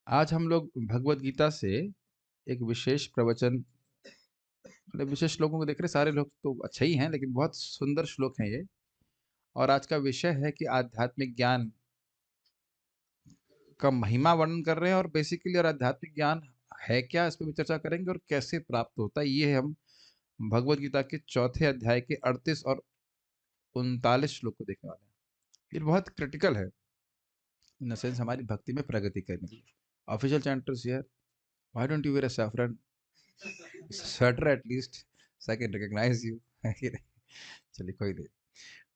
आज हम लोग भगवत गीता से एक विशेष प्रवचन, मतलब विशेष श्लोकों को देख रहे हैं। सारे लोग तो अच्छा ही हैं, लेकिन बहुत सुंदर श्लोक हैं ये। और आज का विषय है कि आध्यात्मिक ज्ञान का महिमा वर्णन कर रहे हैं, और बेसिकली और आध्यात्मिक ज्ञान है क्या, इस पर भी चर्चा करेंगे और कैसे प्राप्त होता है। ये हम भगवत गीता के चौथे अध्याय के 38 और 39 श्लोक को देखने वाले हैं। ये बहुत क्रिटिकल है इन द सेंस हमारी भक्ति में प्रगति करने के लिए। Official chanters here, why don't you wear a saffron sweater at least, so I can recognise you. चलिए कोई नहीं,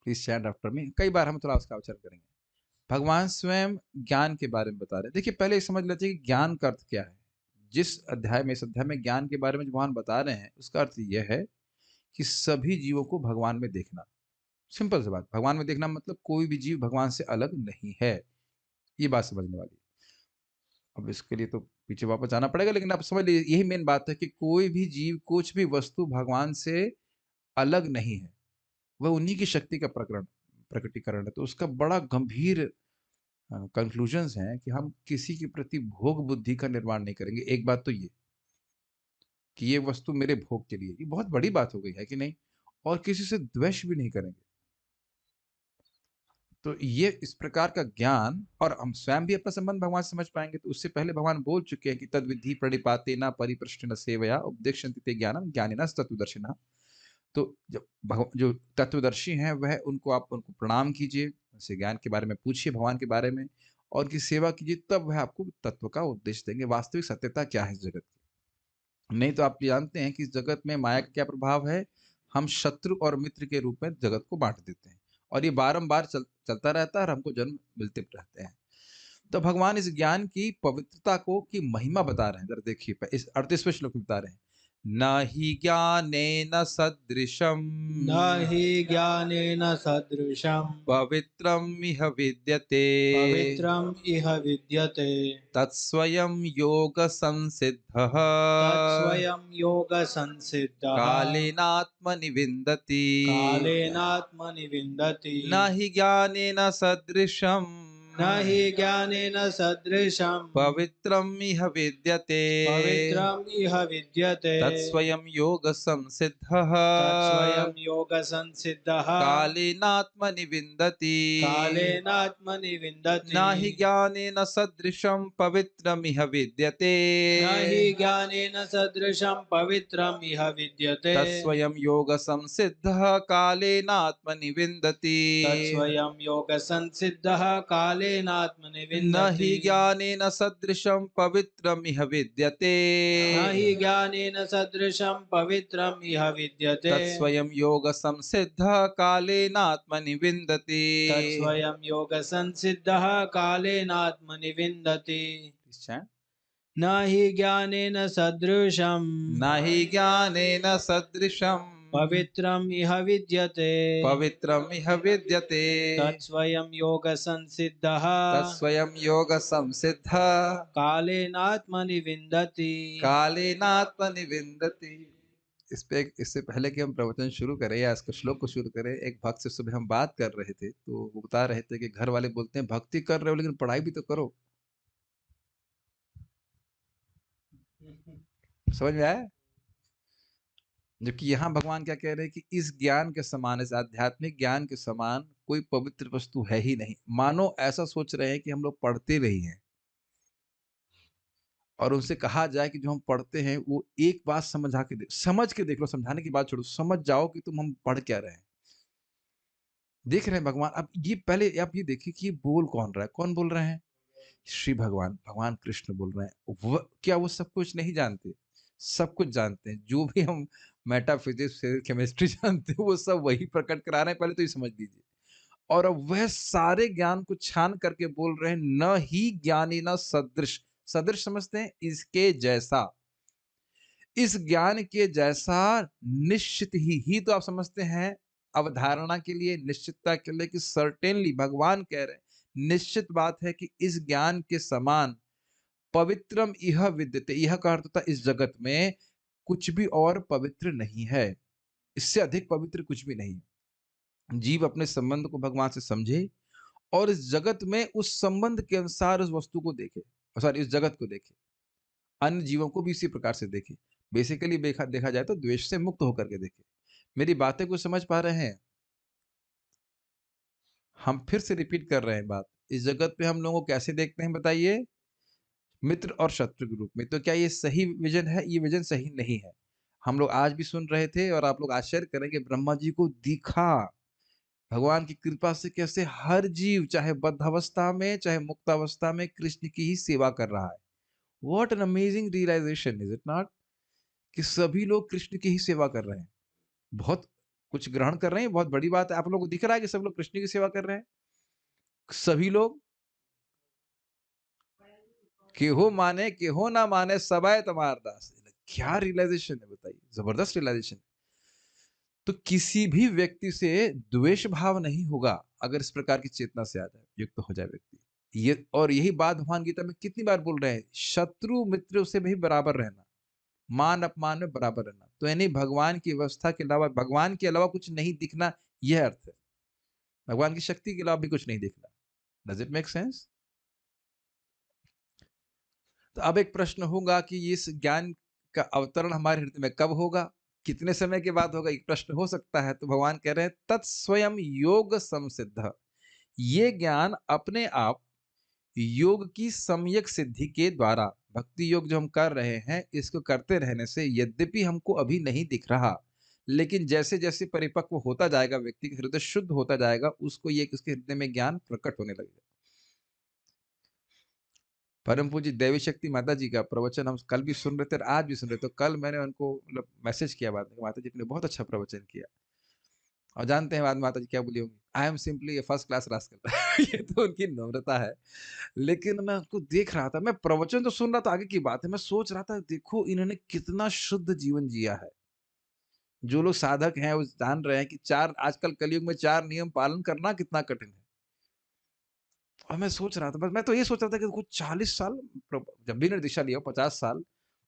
प्लीज चैंट आफ्टर मी। कई बार हम थोड़ा उसका उच्चारण करेंगे। भगवान स्वयं ज्ञान के बारे में बता रहे हैं। देखिए, पहले ये समझ लेते हैं कि ज्ञान का अर्थ क्या है। जिस अध्याय में, इस अध्याय में ज्ञान के बारे में जो भगवान बता रहे हैं, उसका अर्थ यह है कि सभी जीवों को भगवान में देखना। सिंपल सी बात, भगवान में देखना मतलब कोई भी जीव भगवान से अलग नहीं है। ये बात समझने वाली है। अब इसके लिए तो पीछे वापस जाना पड़ेगा, लेकिन आप समझ लीजिए यही मेन बात है कि कोई भी जीव, कुछ भी वस्तु भगवान से अलग नहीं है। वह उन्हीं की शक्ति का प्रकटीकरण है। तो उसका बड़ा गंभीर कंक्लूजन्स हैं कि हम किसी के प्रति भोग बुद्धि का निर्माण नहीं करेंगे। एक बात तो ये कि ये वस्तु मेरे भोग के लिए, ये बहुत बड़ी बात हो गई है कि नहीं। और किसी से द्वेष भी नहीं करेंगे। तो ये इस प्रकार का ज्ञान, और हम स्वयं भी अपना संबंध भगवान से समझ पाएंगे। तो उससे पहले भगवान बोल चुके हैं कि तद विधि प्रणिपाते न परिप्रश्न सेवया उपदेक्षन्ति ते ज्ञानम ज्ञानिना तत्वदर्शिनः। तो जब जो तत्वदर्शी हैं, वह उनको प्रणाम कीजिए, उनसे ज्ञान के बारे में पूछिए, भगवान के बारे में, और उनकी सेवा कीजिए। तब वह आपको तत्व का उपदेश देंगे, वास्तविक सत्यता क्या है इस जगत की। नहीं तो आप जानते हैं कि इस जगत में माया का क्या प्रभाव है। हम शत्रु और मित्र के रूप में जगत को बांट देते हैं, और ये बारंबार चलता रहता है, और हमको जन्म मिलते रहते हैं। तो भगवान इस ज्ञान की पवित्रता को, की महिमा बता रहे हैं। जरा देखिए, इस 38वें श्लोक में बता रहे हैं, न हि ज्ञानेन सदृशम न हि ज्ञानेन सदृशम् पवित्रम इह विद्यते पवित्रम् इह विद्यते तत्स्वयं योग संसिद्धः तत्स्वयं योगसंसिद्धः कालेनात्मनि विन्दति कालेनात्मनि विन्दति न हि ज्ञानेन सदृशम् न हि ज्ञानेन सदृशम् पवित्रम इह विद्यते पवित्रम् इह विद्यते तत्स्वयं योग संसिद्धः तत्स्वयं योगसंसिद्धः कालेनात्मनि विन्दति कालेनात्मनि विन्दति न हि ज्ञानेन सदृशं पवित्रमिह विद्यते न हि ज्ञानेन सदृशं पवित्रम् इह विद्यते तत्स्वयं योग संसिद्धः कालेनात्मनि विन्दति तत्स्वयं योगसंसिद्धः कालेनात्मनि न विन्दति हि ज्ञानेन सदृशं पवित्रमिह विद्यते न हि ज्ञानेन सदृशं पवित्रम् इह विद्यते तत्स्वयं योग संसिद्धः कालेनात्मनि विन्दति तत्स्वयं योगसंसिद्धः कालेनात्मनि विन्दति न हि ज्ञानेन सदृशं न हि ज्ञानेन सदृशं पवित्रम् इह विद्यते पवित्रमिह विद्यते तत्स्वयं योगसंसिद्धः तत्स्वयं योग संसिद्धः कालेनात्मनि विन्दति कालेनात्मनि विन्दति। इससे पहले कि हम प्रवचन शुरू करें या इसके श्लोक को शुरू करें, एक भक्त से सुबह हम बात कर रहे थे, तो वो बता रहे थे कि घर वाले बोलते हैं भक्ति कर रहे हो लेकिन पढ़ाई भी तो करो। समझ में आया? जबकि यहाँ भगवान क्या कह रहे हैं कि इस ज्ञान के समान, इस आध्यात्मिक ज्ञान के समान कोई पवित्र वस्तु है ही नहीं। मानो ऐसा सोच रहे हैं कि हम लोग पढ़ते रही हैं, और उनसे कहा जाए कि जो हम पढ़ते हैं वो एक बात समझ के देख लो। समझाने की बात छोड़ो, समझ जाओ कि तुम हम पढ़ क्या रहे हैं। देख रहे हैं भगवान। अब ये पहले आप ये देखिए कि ये बोल कौन रहा है, कौन बोल रहे हैं? श्री भगवान, भगवान कृष्ण बोल रहे हैं। क्या वो सब कुछ नहीं जानते? सब कुछ जानते हैं। जो भी हम मेटाफिजिक्स, केमिस्ट्री जानते हैं, वो सब वही प्रकट करा रहे हैं। पहले तो ये समझ लीजिए। और अब वह सारे ज्ञान को छान करके बोल रहे हैं, न ही ज्ञानी न सदृश। सदृश समझते हैं, इसके जैसा, इस ज्ञान के जैसा। निश्चित ही तो आप समझते हैं, अवधारणा के लिए, निश्चितता के लिए, कि सर्टेनली भगवान कह रहे हैं, निश्चित बात है कि इस ज्ञान के समान पवित्रम इह विद्यते। यह का अर्थ होता है इस जगत में कुछ भी और पवित्र नहीं है। इससे अधिक पवित्र कुछ भी नहीं है। जीव अपने संबंध को भगवान से समझे और इस जगत में उस संबंध के अनुसार उस वस्तु को देखे। सॉरी, इस जगत को देखे, अन्य जीवों को भी इसी प्रकार से देखे। बेसिकली देखा देखा जाए तो द्वेष से मुक्त होकर के देखे। मेरी बातें को समझ पा रहे हैं? हम फिर से रिपीट कर रहे हैं बात। इस जगत पे हम लोगों को कैसे देखते हैं बताइए? मित्र और शत्रु के रूप में। तो क्या ये सही विज़न है? ये विज़न सही नहीं है। हम लोग आज भी सुन रहे थे और आप लोग आश्चर्य करेंगे, ब्रह्मा जी को दिखा, भगवान की कृपा से कैसे हर जीव चाहे बद्धावस्था में, चाहे मुक्तावस्था में कृष्ण की ही सेवा कर रहा है। What an amazing realization is it not? कि सभी लोग कृष्ण की ही सेवा कर रहे हैं। बहुत कुछ ग्रहण कर रहे हैं, बहुत बड़ी बात है। आप लोगों को दिख रहा है कि सब लोग कृष्ण की सेवा कर रहे हैं? सभी लोग? केहो माने, केहो ना माने, सबाय तमार दास। क्या रियलाइज़ेशन है बताइए? ज़बरदस्त रियलाइज़ेशन है। तो किसी भी व्यक्ति से द्वेष भाव नहीं होगा, अगर इस प्रकार की चेतना से आ जाए, युक्त हो जाए व्यक्ति। ये और यही बात भगवान गीता में कितनी बार बोल रहे हैं, शत्रु मित्र से भी बराबर रहना, मान अपमान में बराबर रहना। तो यानी भगवान की व्यवस्था के अलावा, भगवान के अलावा कुछ नहीं दिखना, यह अर्थ है। भगवान की शक्ति के अलावा भी कुछ नहीं दिखना। Does it make sense? तो अब एक प्रश्न होगा कि इस ज्ञान का अवतरण हमारे हृदय में कब होगा? कितने समय के बाद होगा? एक प्रश्न हो सकता है। तो भगवान कह रहे हैं तत्स्वयं योग संसिद्ध। ये ज्ञान अपने आप योग की सम्यक सिद्धि के द्वारा, भक्ति योग जो हम कर रहे हैं, इसको करते रहने से यद्यपि हमको अभी नहीं दिख रहा, लेकिन जैसे-जैसे परिपक्व होता जाएगा, व्यक्ति का हृदय शुद्ध होता जाएगा, उसको ये उसके हृदय में ज्ञान प्रकट होने लगेगा। परम पूज्य दैवी शक्ति माता जी का प्रवचन हम कल भी सुन रहे थे और आज भी सुन रहे थे। तो कल मैंने उनको मतलब मैसेज किया बाद में, माता जी ने बहुत अच्छा प्रवचन किया। और जानते हैं बाद में माता जी क्या बोली होंगी? I am simply A first class rascal. ये तो उनकी नम्रता है। लेकिन मैं उनको देख रहा था, मैं प्रवचन तो सुन रहा था, आगे की बात है। मैं सोच रहा था देखो इन्होंने कितना शुद्ध जीवन जिया है। जो लोग साधक हैं वो जान रहे हैं कि 4 आजकल कलयुग में 4 नियम पालन करना कितना कठिन है। और मैं सोच रहा था, बस मैं तो ये सोच रहा था कि कुछ 40 साल जब भी इन्होंने दीक्षा लिया हो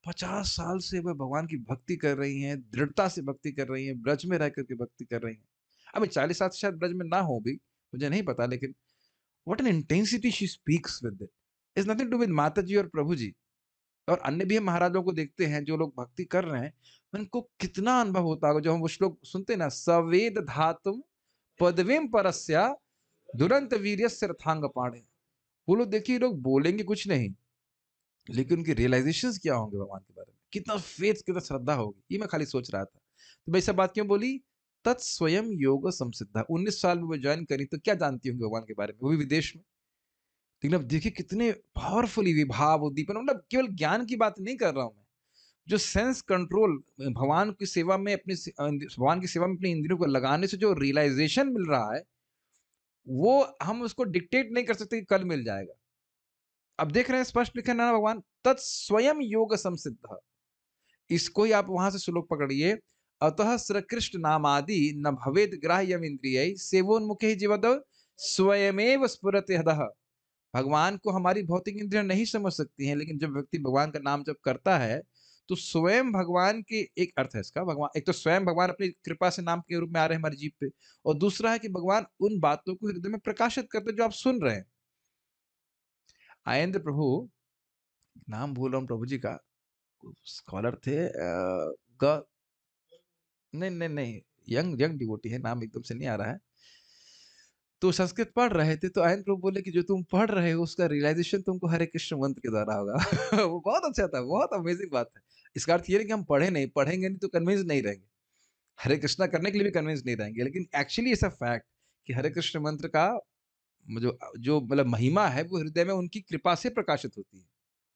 50 साल से वह भगवान की भक्ति कर रही हैं, दृढ़ता से भक्ति कर रही हैं, ब्रज में रह कर के भक्ति कर रही हैं। अभी 40 साल से शायद ब्रज में ना हो भी, मुझे नहीं पता, लेकिन what an intensity she speaks with it. It's nothing to with Mata ji और प्रभु जी। और अन्य भी हम महाराजों को देखते हैं जो लोग भक्ति कर रहे हैं, उनको कितना अनुभव होता होगा। जो हम वो श्लोक सुनते हैं ना, सवेद धातुम पदवीम परस्या दुरंत वीर्यस्य रथांग पाणे। वो लोग देखिए, लोग बोलेंगे कुछ नहीं, लेकिन उनके रियलाइजेशंस क्या होंगे भगवान के बारे में, कितना फेथ, कितना श्रद्धा होगी, ये मैं खाली सोच रहा था। तो भाई सब बात क्यों बोली? तत्स्वयं योग संसिद्धा। 19 साल में वो ज्वाइन करी, तो क्या जानती होंगी भगवान के बारे में, वो भी विदेश में। लेकिन अब देखिए कितने पावरफुली विभाव उद्दीपन, मतलब केवल ज्ञान की बात नहीं कर रहा हूं मैं। जो सेंस कंट्रोल, भगवान की सेवा में भगवान की सेवा में अपने इंद्रियों को लगाने से जो रियलाइजेशन मिल रहा है, वो हम उसको डिक्टेट नहीं कर सकते कि कल मिल जाएगा। अब देख रहे हैं स्पष्ट लिखा है ना भगवान, तत्स्वयं योग संसिद्ध। इसको ही आप वहां से श्लोक पकड़िए। अतः श्रीकृष्ण नामादि न भवेद ग्राह्यम इंद्रिय सेवोन्मुखे जीवद स्वयमेव स्फुरते हदः। भगवान को हमारी भौतिक इंद्रियां नहीं समझ सकती हैं, लेकिन जब व्यक्ति भगवान का नाम जब करता है, तो स्वयं भगवान के एक अर्थ है इसका। भगवान एक तो स्वयं भगवान अपनी कृपा से नाम के रूप में आ रहे हैं हमारी जीभ पे, और दूसरा है कि भगवान उन बातों को हृदय में प्रकाशित करते हैं जो आप सुन रहे हैं। आयेंद्र प्रभु, नाम भूल रहा हूँ प्रभु जी का, स्कॉलर थे, ग नहीं, नहीं, नहीं, यंग यंग डिवोटी है, नाम एकदम से नहीं आ रहा है। तो संस्कृत पढ़ रहे थे, तो आयन प्रभु बोले कि जो तुम पढ़ रहे हो उसका रियलाइजेशन तुमको हरे कृष्ण मंत्र के द्वारा होगा। वो बहुत अच्छा था, बहुत अमेजिंग बात है। इसका अर्थ ये नहीं कि हम पढ़े नहीं, पढ़ेंगे नहीं तो कन्विंस नहीं रहेंगे। हरे कृष्णा करने के लिए भी कन्विंस नहीं रहेंगे, लेकिन एक्चुअली ऐसा फैक्ट कि हरे कृष्ण मंत्र का जो जो मतलब महिमा है, वो हृदय में उनकी कृपा से प्रकाशित होती है।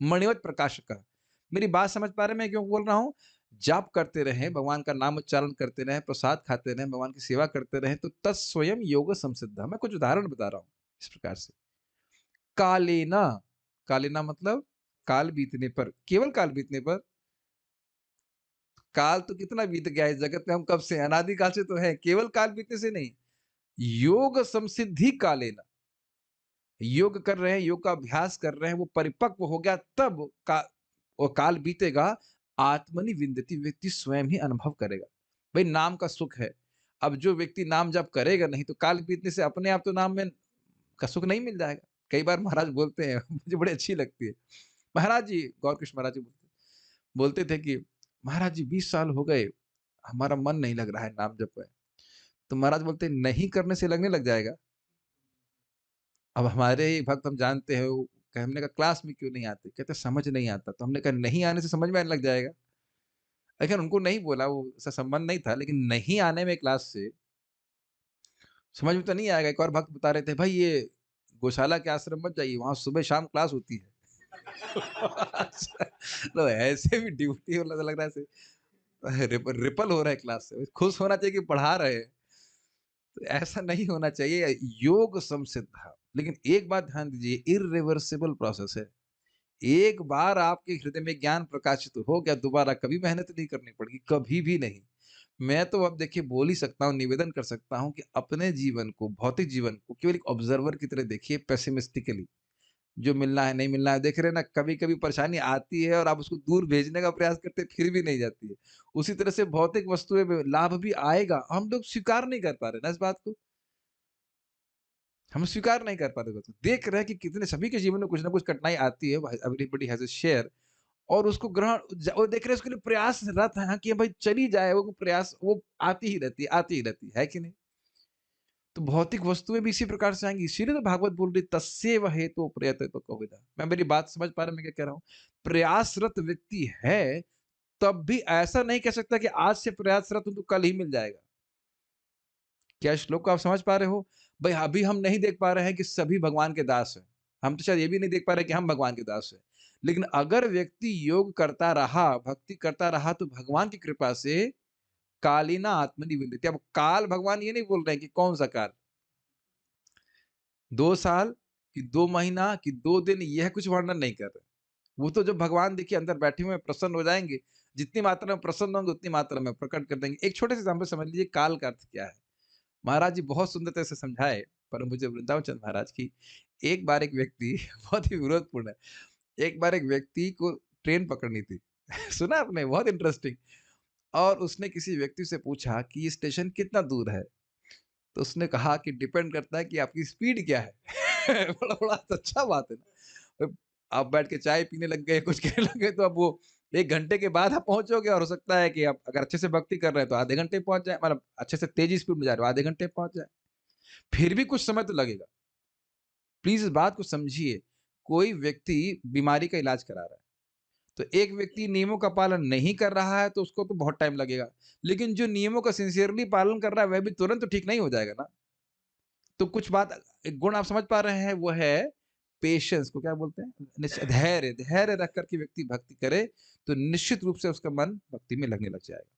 मणिवत प्रकाश का। मेरी बात समझ पा रहे हैं मैं क्यों बोल रहा हूँ? जाप करते रहें, भगवान का नाम उच्चारण करते रहें, प्रसाद खाते रहें, भगवान की सेवा करते रहें, तो तत्स्वयं योग संसिद्धा। मैं कुछ उदाहरण बता रहा हूँ इस प्रकार से। कालेना, कालेना मतलब काल बीतने पर, केवल काल बीतने पर। काल तो कितना बीत गया इस जगत में, हम कब से, अनादि काल से तो है, केवल काल बीतने से नहीं। योग संसिद्धि कालेना, योग कर रहे हैं, योग का अभ्यास कर रहे हैं, वो परिपक्व हो गया तब का वो काल बीतेगा। आत्मनि विन्दति, व्यक्ति स्वयं ही अनुभव करेगा। भाई नाम का सुख है। अब जो व्यक्ति नाम जप करेगा नहीं, तो काल बीतने से अपने आप तो नाम में का सुख नहीं मिल जाएगा। कई बार महाराज बोलते हैं मुझे बड़ी अच्छी लगती है। महाराज जी गौर कृष्ण महाराज जी बोलते थे कि महाराज जी 20 साल हो गए, हमारा मन नहीं लग रहा है नाम जप में। तो महाराज बोलते हैं नहीं करने से लगने लग जाएगा। अब हमारे ही भक्त हम जानते हैं वो हमने कहा क्लास में क्यों नहीं आते? कहते समझ नहीं आता। तो हमने कहा नहीं आने से समझ में आने लग जाएगा। लेकिन उनको नहीं बोला, वो ऐसा संबंध नहीं था, लेकिन नहीं आने में क्लास से समझ में तो नहीं आएगा। एक और भक्त बता रहे थे, भाई ये गौशाला के आश्रम मत जाइए, वहाँ सुबह-शाम क्लास होती है। तो ऐसे भी ड्यूटी लग लग रहा है ऐसे रिपल हो रहा है क्लास से। खुश होना चाहिए कि पढ़ा रहे हैं। तो ऐसा नहीं होना चाहिए। योग समसिद्ध, लेकिन एक बात ध्यान दीजिए, इर्रिवर्सिबल प्रोसेस है। एक बार आपके हृदय में ज्ञान प्रकाशित हो गया, दोबारा कभी मेहनत नहीं करनी पड़ेगी, कभी भी नहीं। मैं तो अब देखिए बोल ही सकता हूँ, निवेदन कर सकता हूँ कि अपने जीवन को, भौतिक जीवन को केवल एक ऑब्जर्वर की तरह देखिए पेसिमिस्टिकली। जो मिलना है, नहीं मिलना है, देख रहे हैं ना, कभी-कभी परेशानी आती है और आप उसको दूर भेजने का प्रयास करते हैं, फिर भी नहीं जाती है। उसी तरह से भौतिक वस्तुएँ में लाभ भी आएगा, हम लोग स्वीकार नहीं कर पा रहे ना इस बात को। हम स्वीकार नहीं कर पा रहे बस। देख रहे हैं कि कितने सभी के जीवन में कुछ ना कुछ कठिनाई आती है, एवरीबॉडी हैज़ अ शेयर, और उसको वो देख रहे हैं, उसके लिए प्रयासरत हैं कि भाई चली जाए, वो प्रयास वो आती ही रहती है, आती ही रहती है कि नहीं? तो भौतिक वस्तुएँ भी इसी प्रकार से आएँगी, इसीलिए तो भागवत बोल रही तस्येव हेतो प्रयतो कोविदः। मैं मेरी बात समझ पा रहे हैं मैं क्या कह रहा हूँ? प्रयासरत व्यक्ति है, तब भी ऐसा नहीं कह सकता कि आज से प्रयासरत हूँ तो कल ही मिल जाएगा। क्या श्लोक को आप समझ पा रहे हो? भई अभी हम नहीं देख पा रहे हैं कि सभी भगवान के दास हैं। हम तो शायद ये भी नहीं देख पा रहे कि हम भगवान के दास हैं। लेकिन अगर व्यक्ति योग करता रहा, भक्ति करता रहा, तो भगवान की कृपा से कालेन आत्मनि विन्दति। अब काल भगवान ये नहीं बोल रहे हैं कि कौन-सा काल? 2 साल कि 2 महीना कि 2 दिन, यह कुछ वर्णन नहीं कर रहे। वो तो जब भगवान देखिए अंदर बैठे हुए हैं, प्रसन्न हो जाएँगे, जितनी मात्रा में प्रसन्न होंगे उतनी मात्रा में प्रकट कर देंगे। एक छोटे से एग्ज़ाम्पल समझ लीजिए काल का अर्थ क्या है? महाराज जी बहुत सुंदरता से समझाए, परम पूज्य वृंदावन चंद महाराज की। एक बार एक व्यक्ति बहुत ही विरोधपूर्ण है। एक बार एक व्यक्ति को ट्रेन पकड़नी थी। सुना आपने? बहुत इंटरेस्टिंग। और उसने किसी व्यक्ति से पूछा कि ये स्टेशन कितना दूर है? तो उसने कहा कि डिपेंड करता है कि आपकी स्पीड क्या है। बड़ा बड़ा अच्छा बात है ना। आप बैठ के चाय पीने लग गए, कुछ कहने लग गए, तो अब वो 1 घंटे के बाद आप पहुँचोगे, और हो सकता है कि आप अगर अच्छे से भक्ति कर रहे हैं तो आधे घंटे में पहुँच जाएँ, मतलब अच्छे से तेज़ी स्पीड में जा रहे हो, आधे घंटे में पहुँच जाएँ। फिर भी कुछ समय तो लगेगा। प्लीज़ इस बात को समझिए, कोई व्यक्ति बीमारी का इलाज करा रहा है, तो एक व्यक्ति नियमों का पालन नहीं कर रहा है तो उसको तो बहुत टाइम लगेगा। लेकिन जो नियमों का सिंसियरली पालन कर रहा है, वह भी तुरंत तो ठीक नहीं हो जाएगा ना। तो कुछ बात, एक गुण आप समझ पा रहे हैं, वो है पेशेंस को क्या बोलते हैं? धैर्य, धैर्य रख कर के व्यक्ति भक्ति करे, तो निश्चित रूप से उसका मन भक्ति में लगने लग जाएगा।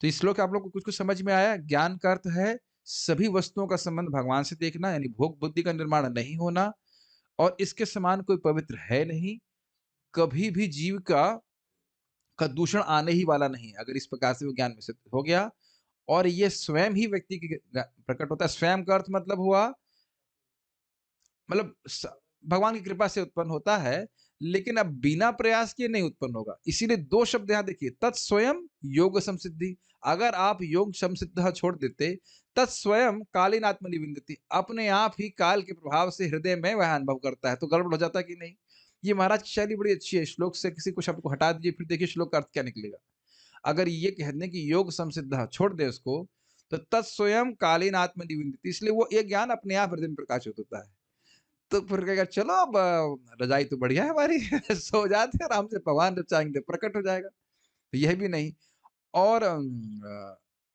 तो इस श्लोक आप लोग को कुछ-कुछ समझ में आया? ज्ञान का अर्थ है सभी वस्तुओं का संबंध भगवान से देखना, यानी भोग बुद्धि का निर्माण नहीं होना, और इसके समान कोई पवित्र है नहीं। कभी भी जीव का दूषण आने ही वाला नहीं है, अगर इस प्रकार से वो ज्ञान में सिद्ध हो गया। और ये स्वयं ही व्यक्ति की प्रकट होता है। स्वयं का अर्थ मतलब हुआ, मतलब भगवान की कृपा से उत्पन्न होता है, लेकिन अब बिना प्रयास किए नहीं उत्पन्न होगा। इसीलिए 2 शब्द यहाँ देखिए, तत्स्वयं योग संसिद्धि। अगर आप योग संसिद्ध छोड़ देते, तत्स्वयं कालीन आत्मनिविन्दति, अपने आप ही काल के प्रभाव से हृदय में वह अनुभव करता है। तो गड़बड़ हो जाता है कि नहीं? ये महाराज की शैली बड़ी अच्छी है। श्लोक से किसी को शब्द को हटा दीजिए, फिर देखिए श्लोक का अर्थ क्या निकलेगा। अगर ये कह दें कि योग संसिद्ध छोड़ दें उसको, तो तत्स्वयं कालीन आत्मनिविन्दति, इसलिए वो ये ज्ञान अपने आप हृदय में प्रकाशित होता है। तो फिर कहेगा चलो अब रज़ाई तो बढ़िया है हमारी। सो जाते हैं आराम से, भगवान जब चाहेंगे प्रकट हो जाएगा। तो यह भी नहीं। और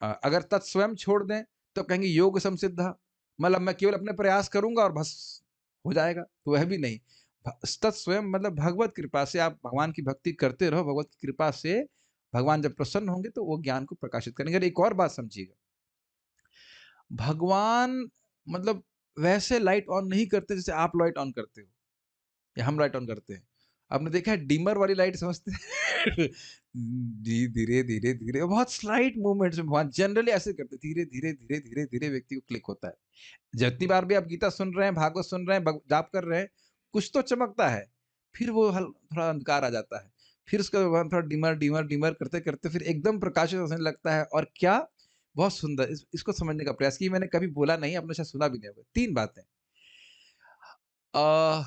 अगर तत्स्वयं छोड़ दें तो कहेंगे योग संसिद्ध, मतलब मैं केवल अपने प्रयास करूँगा और बस हो जाएगा, तो वह भी नहीं। तत्स्वयं मतलब भगवत कृपा से आप भगवान की भक्ति करते रहो, भगवत की कृपा से भगवान जब प्रसन्न होंगे तो वो ज्ञान को प्रकाशित करेंगे। और एक और बात समझिएगा, भगवान मतलब वैसे लाइट ऑन नहीं करते जैसे आप लाइट ऑन करते हो या हम लाइट ऑन करते हैं। आपने देखा है डिमर वाली लाइट समझते हैं? जी, धीरे, धीरे, धीरे, बहुत स्लाइट मूवमेंट्स में भगवान जनरली ऐसे करते हैं, धीरे, धीरे, धीरे, धीरे, धीरे व्यक्ति को क्लिक होता है। जितनी बार भी आप गीता सुन रहे हैं, भागवत सुन रहे हैं, जाप कर रहे हैं, कुछ तो चमकता है, फिर वो थोड़ा अंधकार आ जाता है। फिर उसके बाद थोड़ा डिमर, डिमर, डिमर करते-करते फिर एकदम प्रकाशित होने लगता है, और क्या बहुत सुंदर, इसको समझने का प्रयास किया। मैंने कभी बोला नहीं, आपने शायद सुना भी नहीं होगा। 3 बातें। अ,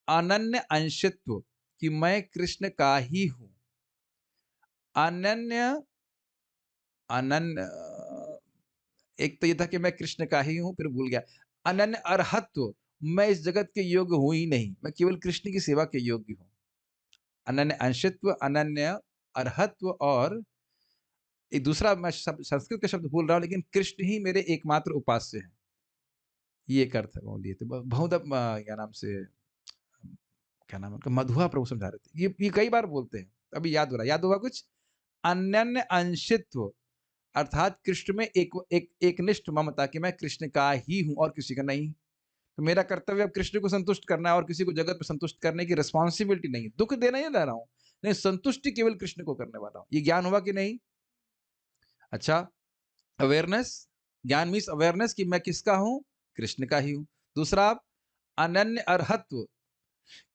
अनन्य अंशित्व कि मैं कृष्ण का ही हूँ। अनन्य अनन्य एक तो ये था कि मैं कृष्ण का ही हूँ, फिर भूल गया। अनन्य अर्हत्व, मैं इस जगत के योग्य हूँ ही नहीं, मैं केवल कृष्ण की सेवा के योग्य हूँ। अनन्य अंशित्व, अनन्य अर्हत्व और एक दूसरा मैं शब्द संस्कृत का शब्द भूल रहा हूँ, लेकिन कृष्ण ही मेरे एकमात्र उपास्य हैं। ये एक अर्थ है वो लिए थे। बहुत क्या नाम से क्या नाम है उनका? मधुआ प्रभु समझा रहे थे। ये कई बार बोलते हैं, अभी याद हो रहा है। याद हुआ कुछ? अनन्य अंशित्व अर्थात कृष्ण में एकनिष्ठ ममता कि मैं कृष्ण का ही हूँ और किसी का नहीं। तो मेरा कर्तव्य अब कृष्ण को संतुष्ट करना है और किसी को जगत में संतुष्ट करने की रिस्पॉन्सिबिलिटी नहीं है। दुःख देना ही ले रहा हूँ, नहीं संतुष्टि केवल कृष्ण को करने वाला हूँ। ये ज्ञान हुआ कि नहीं? अच्छा, अवेयरनेस, ज्ञान मीन्स अवेयरनेस कि मैं किसका हूँ? कृष्ण का ही हूँ। दूसरा, अनन्य अर्हत्व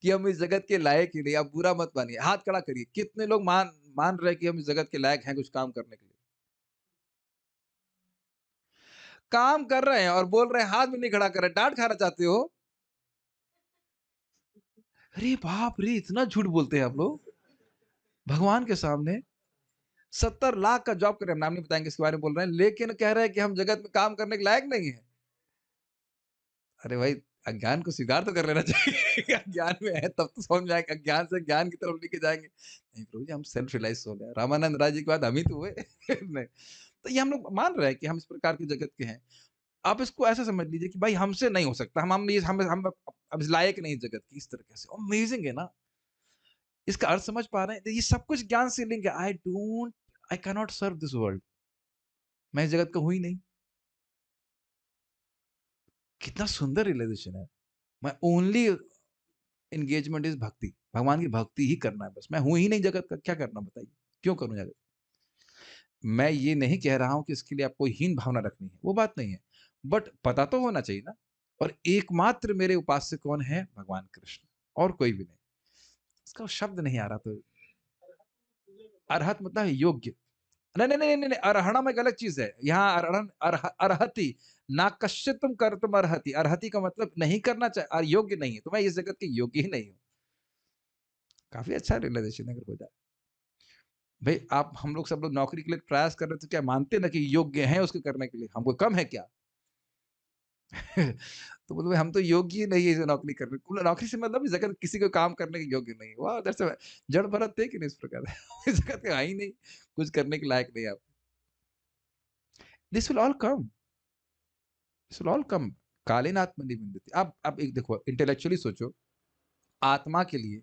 कि हम इस जगत के लायक ही नहीं। आप बुरा मत मानिए, हाथ खड़ा करिए। कितने लोग मान मान रहे हैं कि हम इस जगत के लायक हैं कुछ काम करने के लिए? काम कर रहे हैं और बोल रहे हैं, हाथ भी नहीं खड़ा कर रहे, डाँट खाना चाहते हो? अरे बाप रे! इतना झूठ बोलते हैं आप लोग, भगवान के सामने। 70 लाख का जॉब कर रहे हैं, हम नाम नहीं बताएँगे इसके बारे में बोल रहे हैं, लेकिन कह रहे हैं कि हम जगत में काम करने के लायक नहीं हैं। अरे भाई, अज्ञान को स्वीकार तो कर लेना चाहिए। अज्ञान में है तब तो समझ में आएगा, अज्ञान से ज्ञान की तरफ लेके जाएँगे। नहीं प्रभु जी, हम सेल्फ रियलाइज़ सोल हैं। रामानंद राय जी के बाद हम ही तो हुए। नहीं, तो ये हम लोग मान रहे हैं कि हम इस प्रकार के जगत के हैं। आप इसको ऐसा समझ लीजिए कि भाई हमसे नहीं हो सकता, हम अब इस लायक नहीं जगत की, इस तरीके से। अमेज़िंग है ना? इसका अर्थ समझ पा रहे हैं? तो ये सब कुछ ज्ञान से लिंक है। I can not serve this world. मैं इस जगत का हूँ ही नहीं। कितना सुंदर रियलाइज़ेशन है। मैं ओनली एंगेजमेंट इज़ भक्ति। भगवान की भक्ति ही करना है बस। मैं हूँ ही नहीं जगत का, क्या करना बताइए? क्यों करूँ जगत? मैं ये नहीं कह रहा हूँ कि इसके लिए आपको हीन भावना रखनी है, वो बात नहीं है। बट पता तो होना चाहिए ना। और एकमात्र मेरे उपास्य कौन है? भगवान कृष्ण, और कोई भी नहीं। इसका शब्द नहीं आ रहा तो अर्हत मतलब है योग्य। नहीं, नहीं, नहीं, नहीं, नहीं, अर्हणम एक अलग चीज़ है। यहाँ अर्हति, ना कश्चित्तम कर्तुम अर्हति। अर्हति का मतलब नहीं करना योग्य नहीं है। तो मैं इस जगत के योग्य ही नहीं हूँ। काफ़ी अच्छा रियलाइज़ेशन अगर हो जाए। भई आप हम लोग सब लोग नौकरी के लिए प्रयास कर रहे हैं, तो क्या मानते हैं ना कि योग्य हैं उसको करने के लिए? हमको कम है क्या? तो बोले हम तो योग्य ही नहीं है इसे नौकरी करने को। नौकरी से मतलब इस जगत किसी को काम करने के योग्य नहीं है। वाह! दैट्स जड़ भरत थे कि नहीं इस प्रकार? इस जगत के हैं ही नहीं, कुछ करने के लायक नहीं आप। This will all come, this will all come. कालेन आत्मनिर्भरति। अब एक देखो इंटेलेक्चुअली सोचो, आत्मा के लिए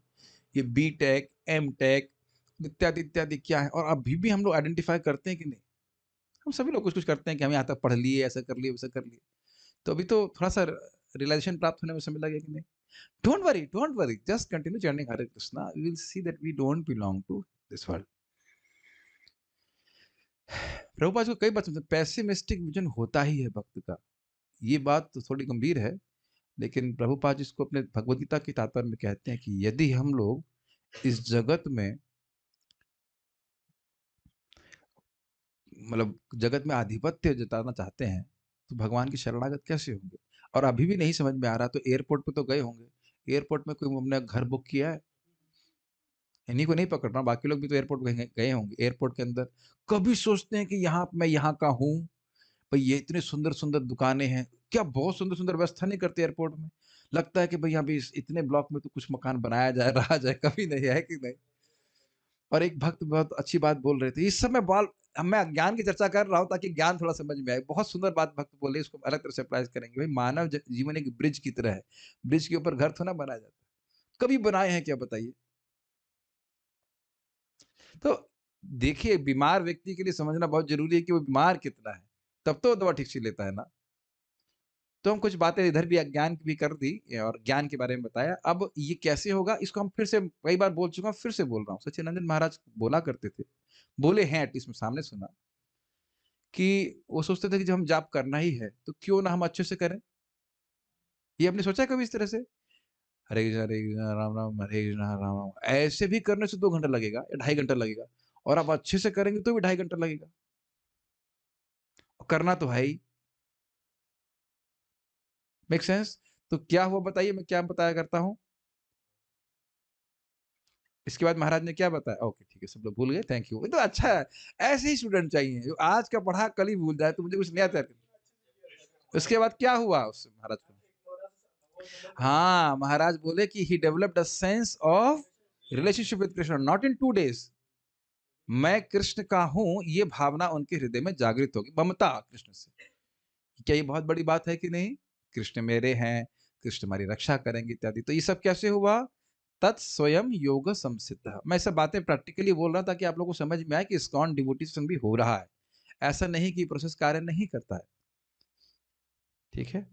ये बी-टेक, एम-टेक इत्यादि, इत्यादि क्या है और अभी भी हम लोग आइडेंटिफ़ाई करते हैं कि नहीं? हम सभी लोग कुछ-कुछ करते हैं कि हम यहाँ तक पढ़ लिए, ऐसा कर लिए, वैसा कर लिए। तो अभी तो थोड़ा-सा रियलाइज़ेशन प्राप्त होने में समय लगेगा कि नहीं? Don't worry. Just continue chanting Hare Krishna. You will see that we don't belong to this world. Prabhupada को कई बार समझा पेसिमिस्टिक विजन होता ही है भक्त का। ये बात तो थोड़ी गंभीर है, लेकिन प्रभुपाद जी इसको अपने भगवद गीता के तात्पर्य में कहते हैं कि यदि हम लोग इस जगत में मतलब जगत में आधिपत्य जताना चाहते हैं, तो भगवान की शरणागत कैसे होंगे? और अभी भी नहीं समझ में आ रहा तो एयरपोर्ट पे तो गए होंगे। एयरपोर्ट में कोई हमने घर बुक किया है? इन्हीं को नहीं पकड़ रहा हूँ, बाकी लोग भी तो एयरपोर्ट गए गए होंगे। एयरपोर्ट के अंदर कभी सोचते हैं कि यहाँ मैं यहाँ का हूँ, भई ये इतने सुंदर-सुंदर दुकानें हैं, क्या बहुत सुंदर-सुंदर व्यवस्था नहीं करते एयरपोर्ट में? लगता है कि भई अभी इस इतने ब्लॉक में तो कुछ मकान बनाया जाए, रहा जाए, कभी नहीं है कि नहीं? और एक भक्त बहुत अच्छी बात बोल रहे थे, इस समय मैं ज्ञान की चर्चा कर रहा हूँ ताकि ज्ञान थोड़ा समझ में आए। बहुत सुंदर बात भक्त बोले, इसको अलग तरह से अप्लाई करेंगे। भई मानव जीवन एक ब्रिज की तरह है, ब्रिज के ऊपर घर थोड़ा ना बनाया जाता है। कभी बनाए हैं क्या बताइए? तो देखिए, बीमार व्यक्ति के लिए समझना बहुत ज़रूरी है कि वो बीमार कितना है, तब तो वो दवा ठीक से लेता है ना। तो हम कुछ बातें इधर भी अज्ञान की भी कर दी और ज्ञान के बारे में बताया। अब ये कैसे होगा इसको हम फिर से कई बार बोल चुका हूँ, फिर से बोल रहा हूँ। सच्चिदानंद महाराज बोला करते थे, बोले हैं एटलीस्ट मैं सामने सुना कि वो सोचते थे कि जब हम जाप करना ही है, तो क्यों ना हम अच्छे से करें? ये आपने सोचा है कभी इस तरह से? हरे कृष्णा, राम राम, हरे कृष्णा, राम राम। ऐसे भी करने से 2 घंटा लगेगा या ढाई घंटा लगेगा और आप अच्छे से करेंगे तो भी ढाई घंटा लगेगा। करना तो है ही। Make sense? तो क्या हुआ बताइए, मैं क्या बताया करता हूँ? इसके बाद महाराज ने क्या बताया? ओके ठीक है, सब लोग भूल गए, थैंक यू। ये तो अच्छा है, ऐसे ही स्टूडेंट चाहिए, जो आज का पढ़ा कल ही भूल जाए, तो मुझे कुछ नया तैयार उसके बाद क्या हुआ उससे महाराज को? हाँ, महाराज बोले कि he developed a sense of relationship with Krishna not in 2 days. मैं कृष्ण का हूँ, ये भावना उनके हृदय में जागृत होगी, ममता कृष्ण से। क्या ये बहुत बड़ी बात है कि नहीं? कृष्ण मेरे हैं, कृष्ण हमारी रक्षा करेंगे इत्यादि। तो ये सब कैसे हुआ? तत्स्वयं योग संसिद्धः। मैं सब बातें प्रैक्टिकली बोल रहा हूँ ताकि आप लोगों को समझ में आए कि इस्कॉन डिवोटी संग भी हो रहा है। ऐसा नहीं कि प्रोसेस कार्य नहीं करता है। ठीक है?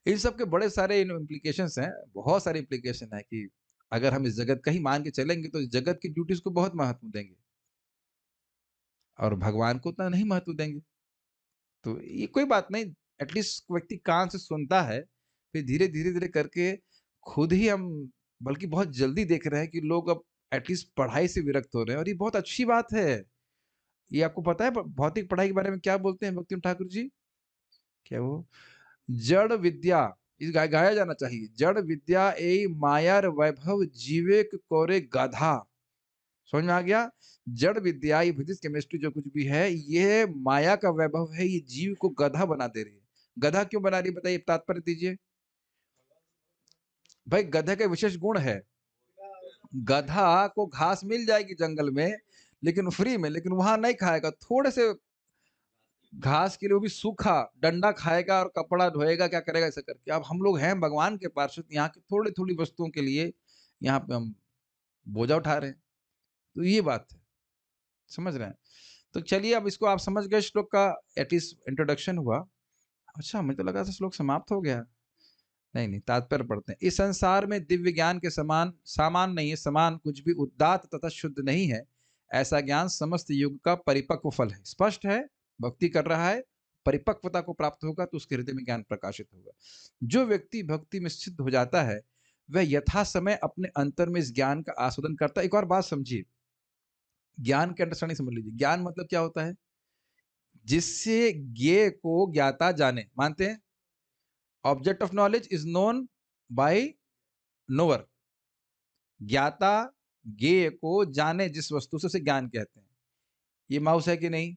इन सब के बड़े सारे इम्प्लीकेशंस हैं, बहुत सारे इम्प्लीकेशन है कि अगर हम इस जगत का ही मान के चलेंगे तो इस जगत की ड्यूटीज को बहुत महत्व देंगे और भगवान को उतना नहीं महत्व देंगे। तो ये कोई बात नहीं, एटलीस्ट व्यक्ति कान से सुनता है, फिर धीरे धीरे धीरे करके खुद ही हम, बल्कि बहुत जल्दी देख रहे हैं कि लोग अब एटलीस्ट पढ़ाई से विरक्त हो रहे हैं और ये बहुत अच्छी बात है। ये आपको पता है भौतिक पढ़ाई के बारे में क्या बोलते हैं भक्ति ठाकुर जी? क्या वो जड़ विद्या, इस गाया जाना चाहिए, जड़ विद्या ए मायार वैभव जीवेक कोरे गाधा। समझ में आ गया? जड़ विद्या, ये फिजिक्स केमिस्ट्री जो कुछ भी है, ये माया का वैभव है, ये जीव को गधा बना दे रही है। गधा क्यों बना रही है बताइए, तात्पर्य दीजिए। भाई गधा का विशेष गुण है, गधा को घास मिल जाएगी जंगल में लेकिन फ्री में, लेकिन वहां नहीं खाएगा, थोड़े से घास के लिए, वो भी सूखा डंडा खाएगा और कपड़ा धोएगा, क्या करेगा ऐसा करके। अब हम लोग हैं भगवान के पार्षद, यहाँ की थोड़ी थोड़ी वस्तुओं के लिए यहाँ पे हम बोझा उठा रहे हैं। तो ये बात है, समझ रहे हैं? तो चलिए, अब इसको आप समझ गए, श्लोक का एटलीस्ट इंट्रोडक्शन हुआ। अच्छा, मुझे तो लगा था श्लोक समाप्त हो गया। नहीं नहीं, तात्पर्य पढ़ते हैं। इस संसार में दिव्य ज्ञान के समान सामान नहीं है, समान कुछ भी उदात्त तथा शुद्ध नहीं है। ऐसा ज्ञान समस्त युग का परिपक्व फल है। स्पष्ट है, भक्ति कर रहा है, परिपक्वता को प्राप्त होगा तो उसके हृदय में ज्ञान प्रकाशित होगा। जो व्यक्ति भक्ति में सिद्ध हो जाता है, वह यथा समय अपने अंतर में इस ज्ञान का आस्वादन करता है। एक और बात समझिए, ज्ञान के अंडरस्टैंडिंग समझ लीजिए। ज्ञान मतलब क्या होता है? जिससे ज्ञेय को ज्ञाता जाने, मानते हैं? Object of knowledge is known by knower. ज्ञाता ज्ञेय को जाने जिस वस्तु से उसे ज्ञान कहते हैं। ये माउस है कि नहीं?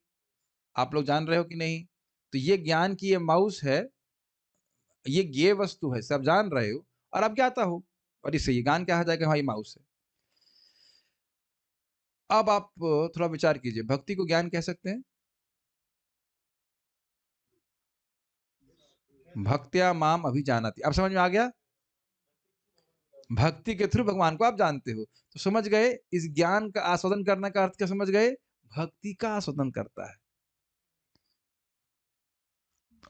आप लोग जान रहे हो कि नहीं? तो ये ज्ञान की ये माउस है, ये ज्ञेय वस्तु है, सब जान रहे हो और आप ज्ञाता हो, और इससे ये ज्ञान कहा जाएगा, हाँ ये माउस है। अब आप थोड़ा विचार कीजिए, भक्ति को ज्ञान कह सकते हैं? भक्त्या माम अभिजानाति। अब समझ में आ गया? भक्ति के थ्रू भगवान को आप जानते हो, तो समझ गए इस ज्ञान का आस्वादन करने का अर्थ क्या समझ गए? भक्ति का आस्वादन करता है,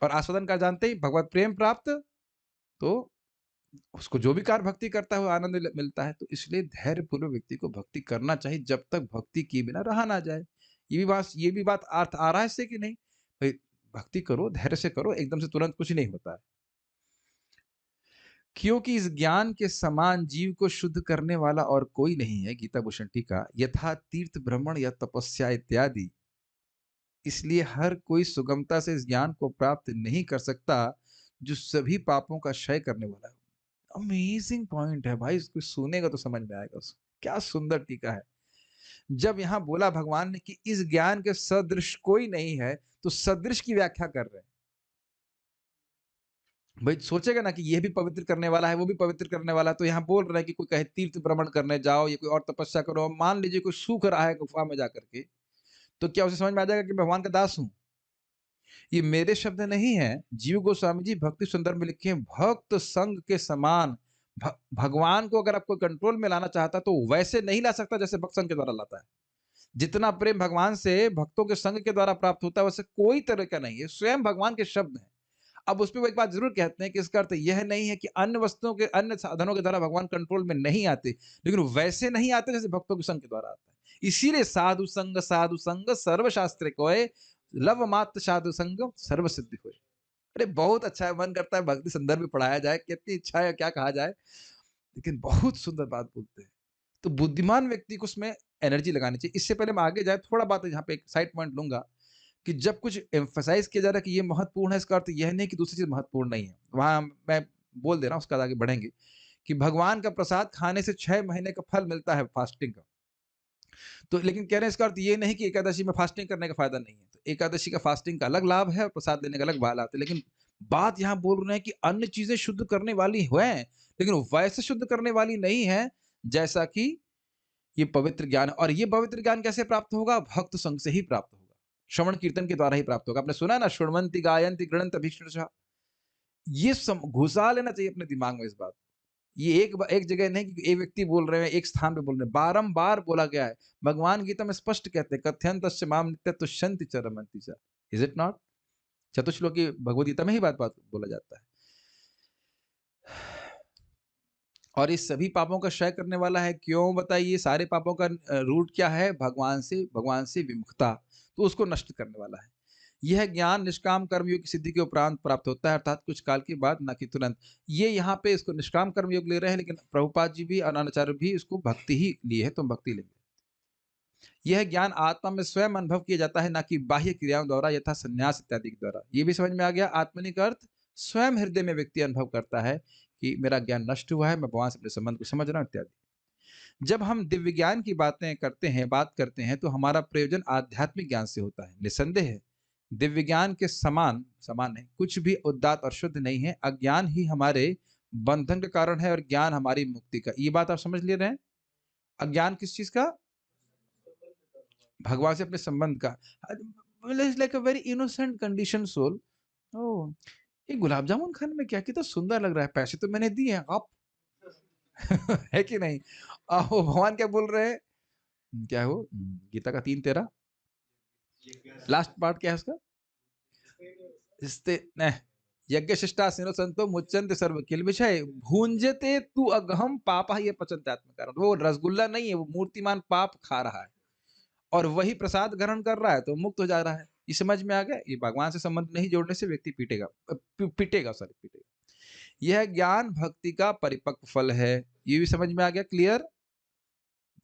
और आस्वादन का जानते ही भगवत प्रेम प्राप्त, तो उसको जो भी कार्य भक्ति करता है वो आनंद मिलता है। तो इसलिए धैर्य पूर्वक व्यक्ति को भक्ति करना चाहिए जब तक भक्ति किए बिना रहा ना जाए। ये भी बात अर्थ आ रहा है इससे कि नहीं? भाई भक्ति करो, धैर्य से करो, एकदम से तुरंत कुछ नहीं होता है। क्योंकि इस ज्ञान के समान जीव को शुद्ध करने वाला और कोई नहीं है। गीता भूषण टीका। यथा तीर्थ भ्रमण या तपस्या इत्यादि, इसलिए हर कोई सुगमता से इस ज्ञान को प्राप्त नहीं कर सकता जो सभी पापों का क्षय करने वाला है। अमेजिंग पॉइंट है भाई, इसको सुनेगा तो समझ में आएगा उसको। क्या सुंदर टीका है। जब यहां बोला भगवान ने कि इस ज्ञान के सदृश कोई नहीं है, तो सदृश की व्याख्या कर रहे हैं। भाई सोचेगा ना कि ये भी पवित्र करने वाला है, वो भी पवित्र करने वाला है, तो यहाँ बोल रहे हैं कि कोई कहे तीर्थ भ्रमण करने जाओ या कोई और तपस्या करो। मान लीजिए कोई सूख रहा है गुफा में जाकर के, तो क्या उसे समझ में आ जाएगा कि मैं भगवान का दास हूं? ये मेरे शब्द नहीं है, जीव गोस्वामी जी भक्ति संदर्भ में लिखे हैं, भक्त संग के समान। भगवान को अगर आपको कंट्रोल में लाना चाहता तो वैसे नहीं ला सकता जैसे भक्त संग के द्वारा लाता है। जितना प्रेम भगवान से भक्तों के संग के द्वारा प्राप्त होता है, वैसे कोई तरह का नहीं है, स्वयं भगवान के शब्द हैं। अब उसमें वो एक बात जरूर कहते हैं कि इसका अर्थ यह नहीं है कि अन्य वस्तुओं के, अन्य साधनों के द्वारा भगवान कंट्रोल में नहीं आते, लेकिन वैसे नहीं आते जैसे भक्तों के संग के द्वारा आता है। इसीलिए साधु संग सर्वशास्त्र को लव मात्र साधु संग सर्व सिद्धि हो। अरे बहुत अच्छा है, मन करता है भक्ति संदर्भ में पढ़ाया जाए, कितनी इच्छा है क्या कहा जाए, लेकिन बहुत सुंदर बात बोलते हैं। तो बुद्धिमान व्यक्ति को उसमें एनर्जी लगानी चाहिए। इससे पहले मैं आगे जाए, थोड़ा बात यहाँ पे एक साइड पॉइंट लूंगा कि जब कुछ एम्फसाइज़ किया जा रहा है कि ये महत्वपूर्ण है, इसका अर्थ यह नहीं कि दूसरी चीज़ महत्वपूर्ण नहीं है। वहाँ मैं बोल दे रहा हूँ, उसके बाद आगे बढ़ेंगे कि भगवान का प्रसाद खाने से 6 महीने का फल मिलता है फास्टिंग का। तो लेकिन कह रहे हैं इसका अर्थ ये नहीं कि एकादशी में फास्टिंग करने का फ़ायदा नहीं है। तो एकादशी का फास्टिंग का अलग लाभ है और प्रसाद लेने का अलग लाभ है। लेकिन बात यहाँ बोल रहे हैं कि अन्य चीज़ें शुद्ध करने वाली हैं, लेकिन वैसे शुद्ध करने वाली नहीं है, जैसा कि ये पवित्र ज्ञान है। और ये पवित्र ज्ञान कैसे प्राप्त होगा? भक्त संग से ही प्राप्त होगा। श्रवण कीर्तन के द्वारा ही प्राप्त होगा। आपने सुना है ना, शृण्वन्ति गायन्ति गृह्णन्ति अभीक्ष्णशः। ये घुसा लेना चाहिए अपने दिमाग में इस बात। ये एक जगह नहीं कि एक व्यक्ति बोल रहे हैं, एक स्थान पे बोल रहे हैं, बारंबार बोला गया है। भगवान गीता में स्पष्ट कहते हैं, कथयन्तश्च माम नित्यं तुष्यन्ति च रमन्ति च। Is it not? चतुश्लोकी भगवद गीता में ही बात बोला जाता है। और इस सभी पापों का क्षय करने वाला है। क्यों बताइए? सारे पापों का रूट क्या है? भगवान से विमुखता। तो उसको नष्ट करने वाला है। यह ज्ञान निष्काम कर्मयोग की सिद्धि के उपरांत प्राप्त होता है, अर्थात कुछ काल के बाद, न कि तुरंत। ये यहाँ पे इसको निष्काम कर्मयोग ले रहे हैं, लेकिन प्रभुपाद जी भी और आचार्य भी इसको भक्ति ही लिए है, तो हम भक्ति लेंगे। यह ज्ञान आत्मा में स्वयं अनुभव किया जाता है, ना कि बाह्य क्रियाओं द्वारा यथा संन्यास इत्यादि के द्वारा। ये भी समझ में आ गया। आत्मनिक अर्थ स्वयं हृदय में व्यक्ति अनुभव करता है कि मेरा ज्ञान नष्ट हुआ है, मैं भगवान से अपने संबंध को समझ रहा हूँ इत्यादि। जब हम दिव्य ज्ञान की बात करते हैं, तो हमारा प्रयोजन आध्यात्मिक ज्ञान से होता है। निसंदेह है, दिव्य ज्ञान के समान है, कुछ भी उदात्त और शुद्ध नहीं है। अज्ञान ही हमारे बंधन का कारण है और ज्ञान हमारी मुक्ति का। ये बात आप समझ ले रहे हैं? अज्ञान किस चीज का? भगवान से अपने संबंध का। Like a very innocent condition soul. Oh, ये गुलाब जामुन खाने में क्या कितना सुंदर लग रहा है, पैसे तो मैंने दिए हैं, आप है कि नहीं? वो भगवान क्या बोल रहे हैं? क्या है वो? गीता का 3:13 लास्ट पार्ट क्या है उसका? यज्ञ शिष्टासीनो संतो मुच्यन्ते सर्व किल विषय भूंजते तू अगहम पापा ये पचन्ते आत्म कारण। वो रसगुल्ला नहीं है, वो मूर्तिमान पाप खा रहा है और वही प्रसाद ग्रहण कर रहा है, तो मुक्त हो जा रहा है। ये समझ में आ गया? ये भगवान से संबंध नहीं जोड़ने से व्यक्ति पिटेगा। यह ज्ञान भक्ति का परिपक्व फल है। ये भी समझ में आ गया? क्लियर?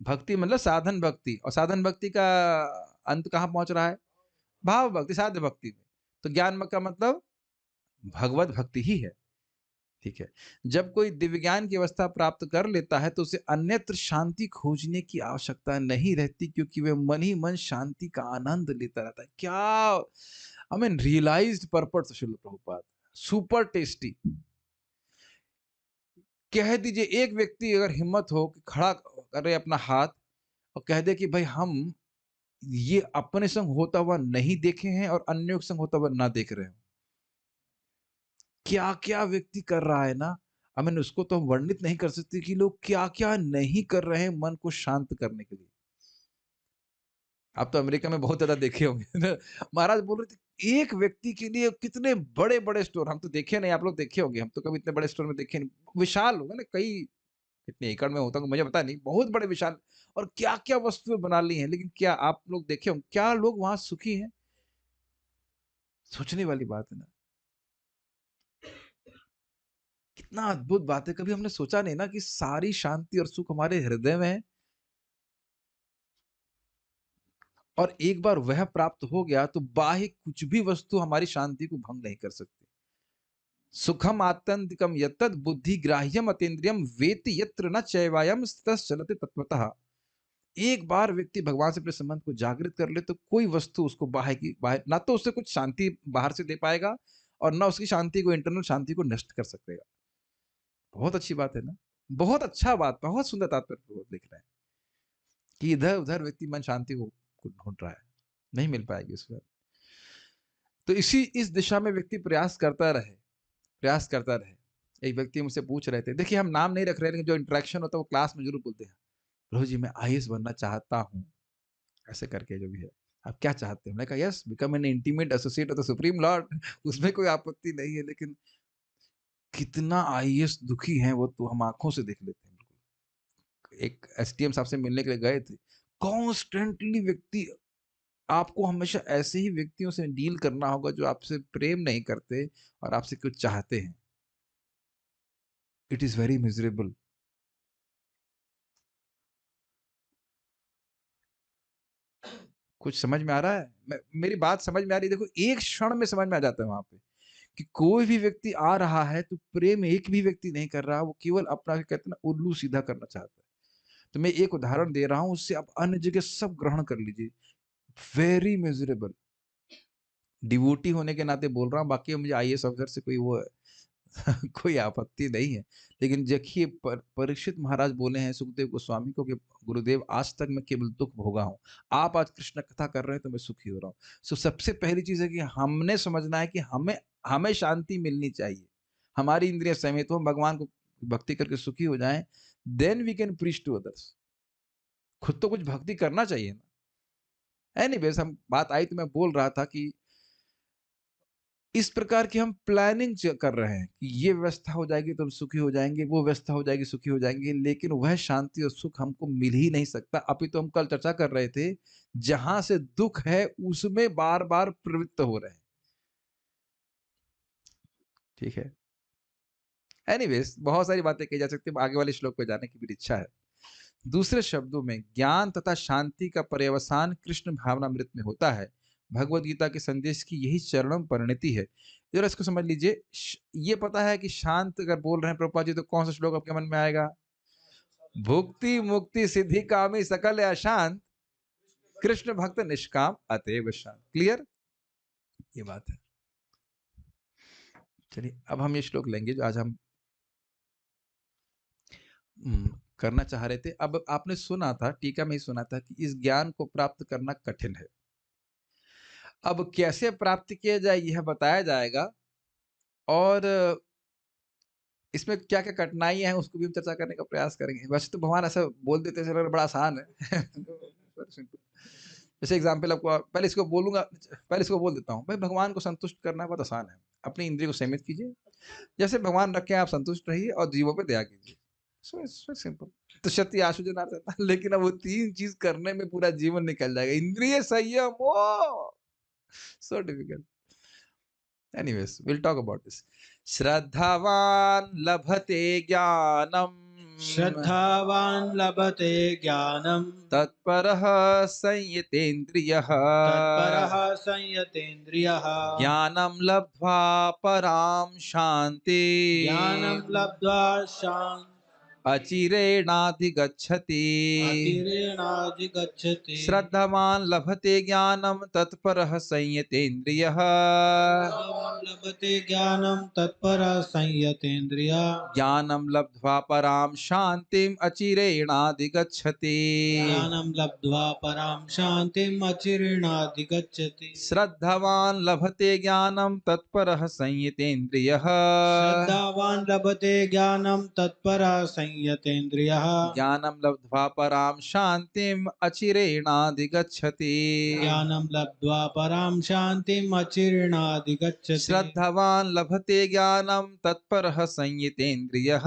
भक्ति मतलब साधन भक्ति, और साधन भक्ति का अंत कहाँ पहुंच रहा है? भाव भक्ति, साध्य भक्ति में। तो ज्ञान का मतलब भगवत भक्ति ही है। ठीक है। जब कोई दिव्य ज्ञान की अवस्था प्राप्त कर लेता है, तो उसे अन्यत्र शांति खोजने की आवश्यकता नहीं रहती, क्योंकि वह मन ही मन शांति का आनंद लेता रहता है। क्या आई मीन रियलाइज्ड पर्पस शिल प्रभुपाद, सुपर टेस्टी। कह दीजिए एक व्यक्ति अगर हिम्मत हो कि खड़ा करे अपना हाथ और कह दे कि भाई हम ये अपने संग होता हुआ नहीं देखे हैं और अन्यों के संग होता हुआ ना देख रहे हैं। क्या क्या व्यक्ति कर रहा है ना, आई मीन उसको तो हम वर्णित नहीं कर सकते कि लोग क्या क्या नहीं कर रहे हैं मन को शांत करने के लिए। आप तो अमेरिका में बहुत ज्यादा देखे होंगे ना। महाराज बोल रहे थे एक व्यक्ति के लिए कितने बड़े बड़े स्टोर, हम तो देखे नहीं, आप लोग देखे होंगे, हम तो कभी इतने बड़े स्टोर में देखे नहीं। विशाल होगा ना, कई कितने एकड़ में होता मुझे पता नहीं, बहुत बड़े विशाल। और क्या क्या वस्तुएं बना ली हैं, लेकिन क्या आप लोग देखे होंगे क्या लोग वहां सुखी हैं? सोचने वाली बात है ना। कितना अद्भुत बात है, कभी हमने सोचा नहीं ना कि सारी शांति और सुख हमारे हृदय में है। और एक बार वह प्राप्त हो गया तो बाह्य कुछ भी वस्तु हमारी शांति को भंग नहीं कर सकती। सुखम आत्यंतिकम यत्तद् बुद्धि ग्राह्यम अतीन्द्रियम वेति यत्र न चैवायम स्थितः चलति तत्वतः। एक बार व्यक्ति भगवान से अपने संबंध को जागृत कर ले, तो कोई वस्तु उसको बाहर ना तो उससे कुछ शांति बाहर से दे पाएगा और ना उसकी शांति को, इंटरनल शांति को नष्ट कर सकेगा। बहुत अच्छी बात है ना। बहुत अच्छा बात, बहुत सुंदर तात्पर्य लिख रहे हैं कि इधर उधर व्यक्ति मन शांति को ढूंढ रहा है, नहीं मिल पाएगी उसमें। तो इस दिशा में व्यक्ति प्रयास करता रहे। एक व्यक्ति मुझसे पूछ रहे थे, देखिए हम नाम नहीं रख रहे, लेकिन जो इंटरेक्शन होता है वो क्लास में जरूर बोलते हैं, प्रभु जी मैं आईएएस बनना चाहता हूँ, ऐसे करके जो भी है, आप क्या चाहते हैं? मैंने कहा yes, become an intimate associate of the supreme Lord. उसमें कोई आपत्ति नहीं है, लेकिन कितना आईएएस दुखी हैं वो तो हम आंखों से देख लेते हैं। एक एसडीएम साहब से मिलने के लिए गए थे, कॉन्स्टेंटली व्यक्ति, आपको हमेशा ऐसे ही व्यक्तियों से डील करना होगा जो आपसे प्रेम नहीं करते और आपसे कुछ चाहते हैं। It is very miserable. कुछ समझ में आ रहा है? मेरी बात समझ में आ रही है? देखो एक क्षण में समझ में आ जाता है वहाँ पे कि कोई भी व्यक्ति आ रहा है तो प्रेम एक भी व्यक्ति नहीं कर रहा, वो केवल अपना कहते हैं ना उल्लू सीधा करना चाहता है। तो मैं एक उदाहरण दे रहा हूँ, उससे आप अन्य जगह सब ग्रहण कर लीजिए। वेरी मिज़रेबल, डिवोटी होने के नाते बोल रहा हूँ, बाकी मुझे आईएएस अफ़सर से कोई वो कोई आपत्ति नहीं है। लेकिन देखिए परीक्षित महाराज बोले हैं सुखदेव गोस्वामी को कि गुरुदेव आज तक मैं केवल दुःख भोगा हूँ। आप आज कृष्ण कथा कर रहे हैं तो मैं सुखी हो रहा हूँ। सो सबसे पहली चीज़ है कि हमने समझना है कि हमें हमें शांति मिलनी चाहिए। हमारी इंद्रियाँ संयमित हो, भगवान को भक्ति करके सुखी हो जाएँ, then we can preach to others. खुद तो कुछ भक्ति करना चाहिए ना। एनीवेज़ हम बात आई तो मैं बोल रहा था कि इस प्रकार की हम प्लानिंग कर रहे हैं कि ये व्यवस्था हो जाएगी तो हम सुखी हो जाएंगे, वो व्यवस्था हो जाएगी सुखी हो जाएंगे, लेकिन वह शांति और सुख हमको मिल ही नहीं सकता। अभी तो हम कल चर्चा कर रहे थे, जहां से दुख है उसमें बार बार प्रवृत्त हो रहे हैं। ठीक है, एनीवेज बहुत सारी बातें कही जा सकती है, आगे वाले श्लोक पे जाने की भी इच्छा है। दूसरे शब्दों में ज्ञान तथा शांति का पर्यवसान कृष्ण भावनामृत में होता है। भगवत गीता के संदेश की यही चरम परिणति है। जरा इसको समझ लीजिए। ये पता है कि शांत अगर बोल रहे हैं प्रभुपाद जी तो कौन सा श्लोक आपके मन में आएगा? भुक्ति मुक्ति सिद्धि कामी सकल अशांत, कृष्ण भक्त निष्काम अतएव शांत। क्लियर? ये बात है। चलिए अब हम ये श्लोक लेंगे जो आज हम करना चाह रहे थे। अब आपने सुना था, टीका में ही सुना था कि इस ज्ञान को प्राप्त करना कठिन है। अब कैसे प्राप्त किया जाए यह बताया जाएगा, और इसमें क्या-क्या कठिनाइयाँ हैं उसको भी हम चर्चा करने का प्रयास करेंगे। वैसे तो भगवान ऐसा बोल देते हैं चलो बड़ा आसान है। जैसे एग्ज़ाम्पल आपको पहले इसको बोलूँगा, पहले इसको बोल देता हूँ। भाई भगवान को संतुष्ट करना बहुत आसान है। अपनी इंद्रिय को सीमित कीजिए। जैसे भगवान रखे आप संतुष्ट रहिए और जीवों पे दया कीजिए। So it's so simple. तो शक्ति आशु जनार्दन। लेकिन अब वो 3 चीज़ करने में पूरा जीवन निकल जाएगा। इंद्रिय संयम oh! So difficult. Anyways, we'll talk about this. श्रद्धावान लभते ज्ञानम, श्रद्धावान् लभते ज्ञानम् तत्परः संयतेन्द्रियः, तत्परः संयतेन्द्रियः ज्ञानं लब्ध्वा परां शान्ति ज्ञानं लब्ध्वा शान्तिम् अचिरेणाधिगच्छति। अतिरेणाधिगच्छति श्रद्धावान लभते ज्ञानम तत्परः संयतेन्द्रियः, श्रद्धावान् लभते ज्ञानं तत्परः संयतेन्द्रियः ज्ञानं लब्ध्वा परां शान्तिम् अचिरेणाधिगच्छति। ज्ञानं लब्ध्वा परां शान्तिम् अचिरेणाधिगच्छति श्रद्धावान लभते ज्ञानं तत्परः संयतेन्द्रियः, श्रद्धावान् लभते ज्ञानं तत्परः संयतेन्द्रियः ज्ञानं लब्ध्वा परां शान्तिम् अचिरेणाधिगच्छति। ज्ञानं लब्ध्वा परां शान्तिम् अचिरेणाधिगच्छति श्रद्धावान लभते ज्ञानं तत्परः संयतेन्द्रियः,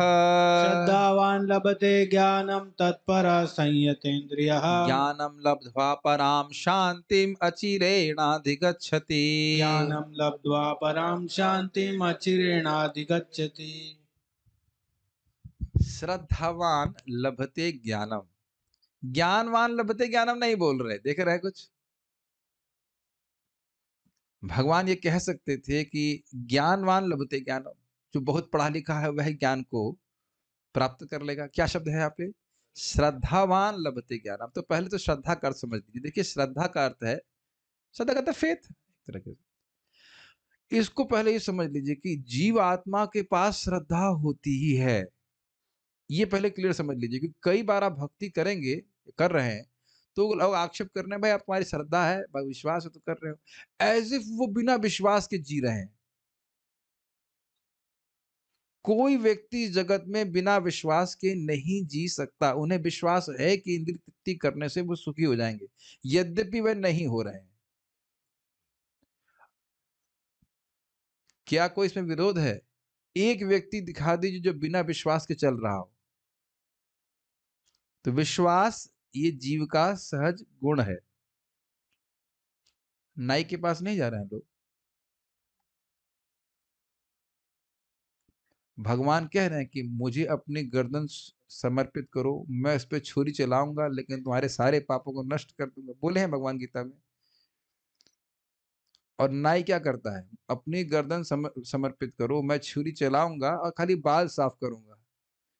श्रद्धावान् लभते ज्ञानं तत्परः संयतेन्द्रियः ज्ञानं लब्ध्वा परां शान्तिम् अचिरेणाधिगच्छति। ज्ञानं लब्ध्वा परां शान्तिम् अचिरेणाधिगच्छति श्रद्धावान लभते ज्ञानम, ज्ञानवान लभते ज्ञानम नहीं बोल रहे, देख रहे हैं कुछ? भगवान ये कह सकते थे कि ज्ञानवान लभते ज्ञानम, जो बहुत पढ़ा लिखा है वह ज्ञान को प्राप्त कर लेगा। क्या शब्द है यहाँ पे? श्रद्धावान लभते ज्ञानम। तो पहले तो श्रद्धा का अर्थ समझ लीजिए। देखिए श्रद्धा का अर्थ है, श्रद्धा का अर्थ है फेथ एक तरह के। इसको पहले ये समझ लीजिए कि जीव आत्मा के पास श्रद्धा होती ही है। ये पहले क्लियर समझ लीजिए कि कई बार आप भक्ति करेंगे, कर रहे हैं, तो लोग आक्षेप कर रहे हैं भाई आप तुम्हारी श्रद्धा है, भाई विश्वास है तो कर रहे हो। एज़ इफ वो बिना विश्वास के जी रहे हैं। कोई व्यक्ति जगत में बिना विश्वास के नहीं जी सकता। उन्हें विश्वास है कि इंद्रिय तृप्ति करने से वो सुखी हो जाएंगे, यद्यपि वह नहीं हो रहे हैं। क्या कोई इसमें विरोध है? एक व्यक्ति दिखा दीजिए जो बिना विश्वास के चल रहा हो। तो विश्वास ये जीव का सहज गुण है। नाई के पास नहीं जा रहे हैं लोग। भगवान कह रहे हैं कि मुझे अपनी गर्दन समर्पित करो, मैं इस पे छुरी चलाऊंगा लेकिन तुम्हारे सारे पापों को नष्ट कर दूंगा। बोले हैं भगवान गीता में। और नाई क्या करता है? अपनी गर्दन समर्पित करो, मैं छुरी चलाऊंगा और खाली बाल साफ करूंगा,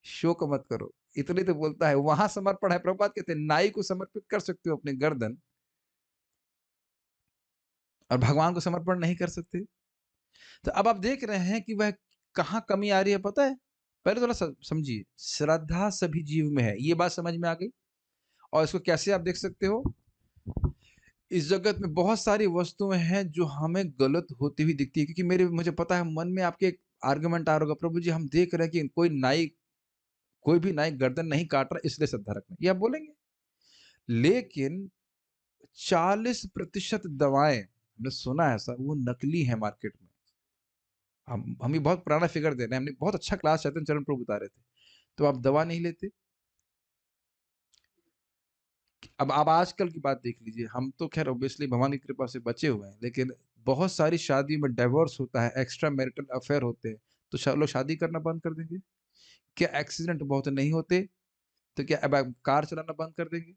शोक मत करो, इतने तो बोलता है। वहां समर्पण है। प्रभुपाद कहते हैं नाई को समर्पित कर सकते हो अपनी गर्दन, और भगवान को समर्पण नहीं कर सकते। तो अब आप देख रहे हैं कि वह कहाँ कमी आ रही है, पता है? पहले थोड़ा समझिए, श्रद्धा सभी जीव में है, ये बात समझ में आ गई। और इसको कैसे आप देख सकते हो? इस जगत में बहुत सारी वस्तुएं हैं जो हमें गलत होती हुई दिखती है, क्योंकि मुझे पता है मन में आपके एक आर्गुमेंट आ रहा होगा, प्रभु जी हम देख रहे हैं कि कोई भी नाई गर्दन नहीं काट रहा, इसलिए श्रद्धा रखना, ये आप बोलेंगे। लेकिन 40% दवाएं, हमने सुना है ऐसा, वो नकली है मार्केट में। हम भी बहुत पुराना फिगर दे रहे हैं, हमने बहुत अच्छा क्लास चैतन्य चरण प्रभु बता रहे थे। तो आप दवा नहीं लेते। अब आप आजकल की बात देख लीजिए, हम तो खैर ऑब्वियसली भगवान की कृपा से बचे हुए हैं, लेकिन बहुत सारी शादी में डाइवोर्स होता है, एक्स्ट्रा मैरिटल अफेयर होते हैं, तो लोग शादी करना बंद कर देंगे? क्या एक्सीडेंट बहुत नहीं होते? तो क्या अब आप कार चलाना बंद कर देंगे?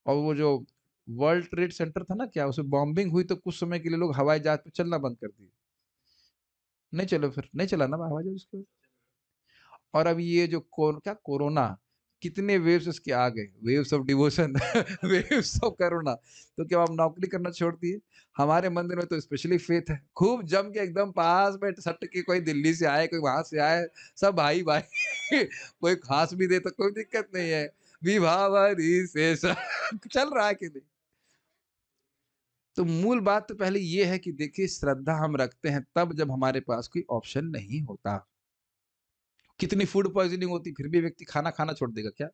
और वो जो वर्ल्ड ट्रेड सेंटर था ना, क्या उसमें बॉम्बिंग हुई, तो कुछ समय के लिए लोग हवाई जहाज पे चलना बंद कर दिए, नहीं चलो, फिर नहीं चला ना हवाई जहाज उसके बाद। और अब ये जो क्या कोरोना, कितने वेव्स इसके आ गए, waves of devotion waves of karuna. तो क्या आप नौकरी करना छोड़ दिए? हमारे मंदिर में तो स्पेशली फेथ है, खूब जम के एकदम पास में सट के, कोई दिल्ली से आए, कोई वहां से आए, सब भाई भाई कोई खास भी दे तो कोई दिक्कत नहीं है, विभावरी से चल रहा है कि नहीं? तो मूल बात तो पहले ये है कि देखिए, श्रद्धा हम रखते हैं तब जब हमारे पास कोई ऑप्शन नहीं होता। कितनी फूड पॉइजनिंग होती, फिर भी व्यक्ति खाना खाना छोड़ देगा क्या?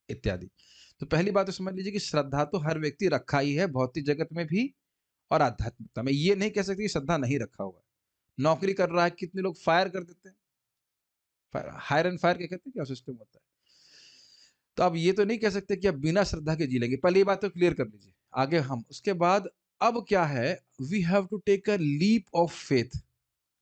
इत्यादि। तो पहली बात तो समझ लीजिए कि श्रद्धा तो हर व्यक्ति रखा ही है, भौतिक जगत में भी और आध्यात्मिकता में। ये नहीं कह सकते कि श्रद्धा नहीं रखा हुआ है। नौकरी कर रहा है, कितने लोग फायर कर देते हैं, हायर एंड फायर के कहते हैं, क्या सिस्टम होता है। तो अब ये तो नहीं कह सकते कि अब बिना श्रद्धा के जी लेंगे, पहले ये बात तो क्लियर कर लीजिए। आगे हम उसके बाद, अब क्या है, we have to take a leap of faith.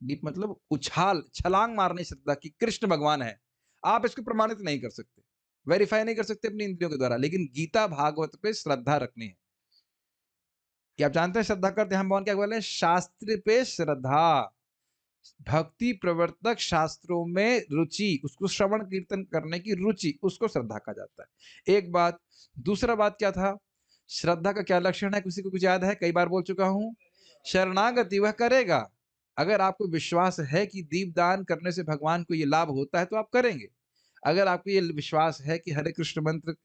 Leap मतलब उछाल, छलांग मारने श्रद्धा की, कृष्ण भगवान है। आप इसको प्रमाणित नहीं कर सकते, वेरीफाई नहीं कर सकते अपनी इंद्रियों के द्वारा, लेकिन गीता भागवत पे श्रद्धा रखनी है। ये आप जानते हैं श्रद्धा करते हैं हम, भगवान क्या बोले? शास्त्र पे श्रद्धा, भक्ति प्रवर्तक शास्त्रों में रुचि, उसको श्रवण कीर्तन करने की रुचि, उसको श्रद्धा कहा जाता है। एक बात। दूसरा बात क्या था? श्रद्धा का क्या लक्षण है? किसी को कुछ याद है? कई बार बोल चुका हूं, शरणागति वह करेगा। अगर आपको विश्वास है कि दीपदान करने से भगवान को ये लाभ होता है तो आप करेंगे। अगर आपको ये विश्वास है कि हरे कृष्ण मंत्र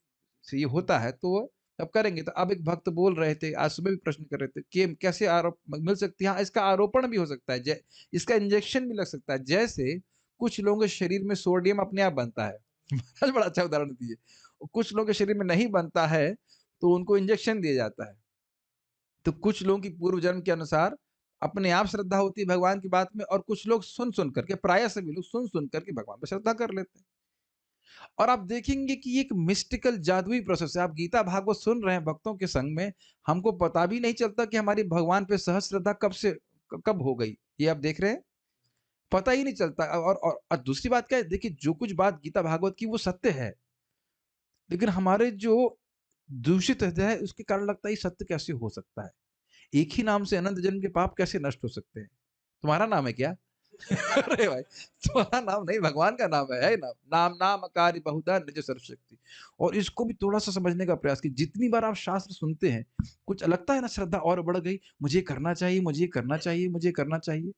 से ये होता है तो तब करेंगे। तो अब एक भक्त बोल रहे थे, आज सुबह भी प्रश्न कर रहे थे कि कैसे आरोप मिल सकती है? हाँ, इसका आरोपण भी हो सकता है, इसका इंजेक्शन भी लग सकता है। जैसे कुछ लोगों के शरीर में सोडियम अपने आप बनता है महाराज बड़ा अच्छा उदाहरण दिए। कुछ लोगों के शरीर में नहीं बनता है तो उनको इंजेक्शन दिया जाता है। तो कुछ लोगों की पूर्व जन्म के अनुसार अपने आप श्रद्धा होती है भगवान की बात में, और कुछ लोग सुन सुन करके, प्राय सभी लोग सुन सुन करके भगवान पर श्रद्धा कर लेते हैं। और आप देखेंगे कि ये एक मिस्टिकल जादुई प्रोसेस है। आप गीता भागवत सुन रहे हैं भक्तों के संग में, हमको पता भी नहीं चलता कि हमारी भगवान पे सहज श्रद्धा कब हो गई, ये आप देख रहे हैं, पता ही नहीं चलता। और दूसरी बात क्या है, देखिए जो कुछ बात गीता भागवत की वो सत्य है, लेकिन हमारे जो दूषित हृदय है उसके कारण लगता है ये सत्य कैसे हो सकता है? एक ही नाम से अनंत जन्म के पाप कैसे नष्ट हो सकते हैं? तुम्हारा नाम है क्या? अरे भाई, तुम्हारा नाम नहीं, भगवान का नाम है नाम। नाम नाम अकार्य बहुधा निज सर्वशक्ति। और इसको भी थोड़ा सा समझने का प्रयास की, जितनी बार आप शास्त्र सुनते हैं कुछ लगता है ना, श्रद्धा और बढ़ गई, मुझे करना चाहिए, मुझे करना चाहिए, मुझे करना चाहिए।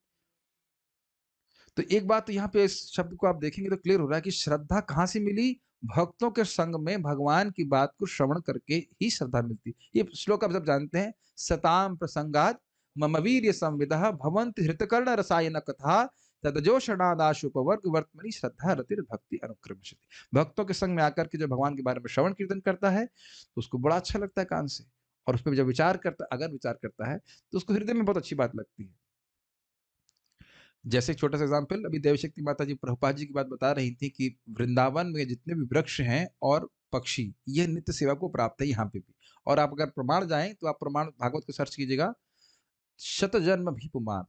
तो एक बात तो यहाँ पे इस शब्द को आप देखेंगे तो क्लियर हो रहा है कि श्रद्धा कहाँ से मिली? भक्तों के संग में भगवान की बात को श्रवण करके ही श्रद्धा मिलती। ये श्लोक आप सब जानते हैं, सताम प्रसंगात मम वीर्य संविदः भवन्ति हृतकर्ण रसायन कथा तदजोषणादाशुपवर्ग वर्तमनि श्रद्धा रतिर भक्ति अनुक्रमशति। भक्तों के संग में आकर के जब भगवान के बारे में श्रवण कीर्तन करता है तो उसको बड़ा अच्छा लगता है कान से, और उस पर जब विचार करता, अगर विचार करता है तो उसको हृदय में बहुत अच्छी बात लगती है। जैसे एक छोटा सा एग्जाम्पल, अभी देवशक्ति माता जी प्रभुपाद जी की बात बता रही थी कि वृंदावन में जितने भी वृक्ष हैं और पक्षी, ये नित्य सेवा को प्राप्त है यहाँ पे भी। और आप अगर प्रमाण जाएं तो आप प्रमाण भागवत को सर्च कीजिएगा, शत जन्म भी पुमान,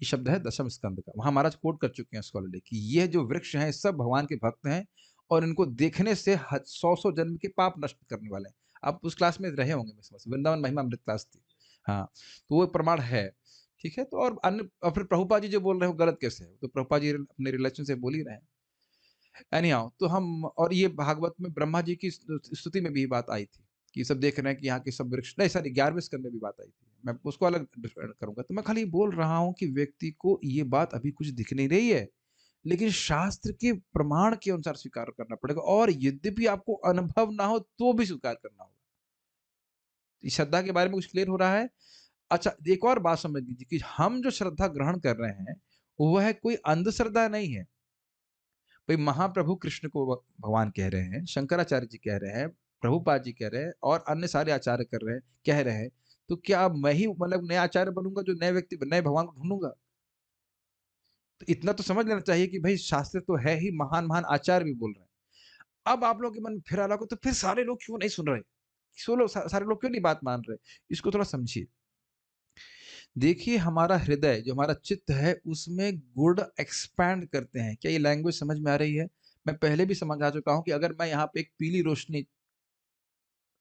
ये शब्द है दशम स्कंद का, वहां महाराज कोट कर चुके हैं स्कॉलर कि ये जो वृक्ष हैं सब भगवान के भक्त हैं, और इनको देखने से 100 जन्म के पाप नष्ट करने वाले हैं। आप उस क्लास में रहे होंगे, मैं समझ, वृंदावन महिमा अमृत क्लास थी, हाँ, तो वो प्रमाण है, ठीक है? तो और फिर प्रभुपाद जी जो बोल रहे हैं वो गलत कैसे है? तो प्रभुपाद जी अपने रिलेशन से बोल ही रहे हैं। एनी हाउ तो हम और ये भागवत में ब्रह्मा जी की स्तुति में भी ये बात आई थी, कि सब देख रहे हैं कि यहाँ के सब वृक्ष नहीं सॉरी 11वें स्कंद में भी बात आई थी। मैं उसको अलग डिफरेंट करूँगा। तो मैं खाली बोल रहा हूँ कि व्यक्ति को ये बात अभी कुछ दिख नहीं रही है, लेकिन शास्त्र के प्रमाण के अनुसार स्वीकार करना पड़ेगा और यद्यपि आपको अनुभव ना हो तो भी स्वीकार करना होगा। इस श्रद्धा के बारे में कुछ क्लियर हो रहा है? अच्छा, एक और बात समझ लीजिए कि हम जो श्रद्धा ग्रहण कर रहे हैं, वह कोई अंधश्रद्धा नहीं है। भई महाप्रभु कृष्ण को भगवान कह रहे हैं, शंकराचार्य जी कह रहे हैं, प्रभुपाद जी कह रहे हैं और अन्य सारे आचार्य कर रहे हैं कह रहे हैं, तो क्या अब मैं ही मतलब नया आचार्य बनूँगा जो नए भगवान को ढूँढूँगा? तो इतना तो समझ लेना चाहिए कि भई शास्त्र तो है ही, महान-महान आचार्य भी बोल रहे हैं। अब आप लोगों के मन में फिर आ रहा होगा तो फिर सारे लोग क्यों नहीं सुन रहे? सारे लोग क्यों नहीं बात मान रहे? इसको थोड़ा समझिए। देखिए हमारा हृदय जो हमारा चित्त है उसमें गुण एक्सपैंड करते हैं। क्या ये लैंग्वेज समझ में आ रही है? मैं पहले भी समझा चुका हूँ कि अगर मैं यहाँ पे एक पीली रोशनी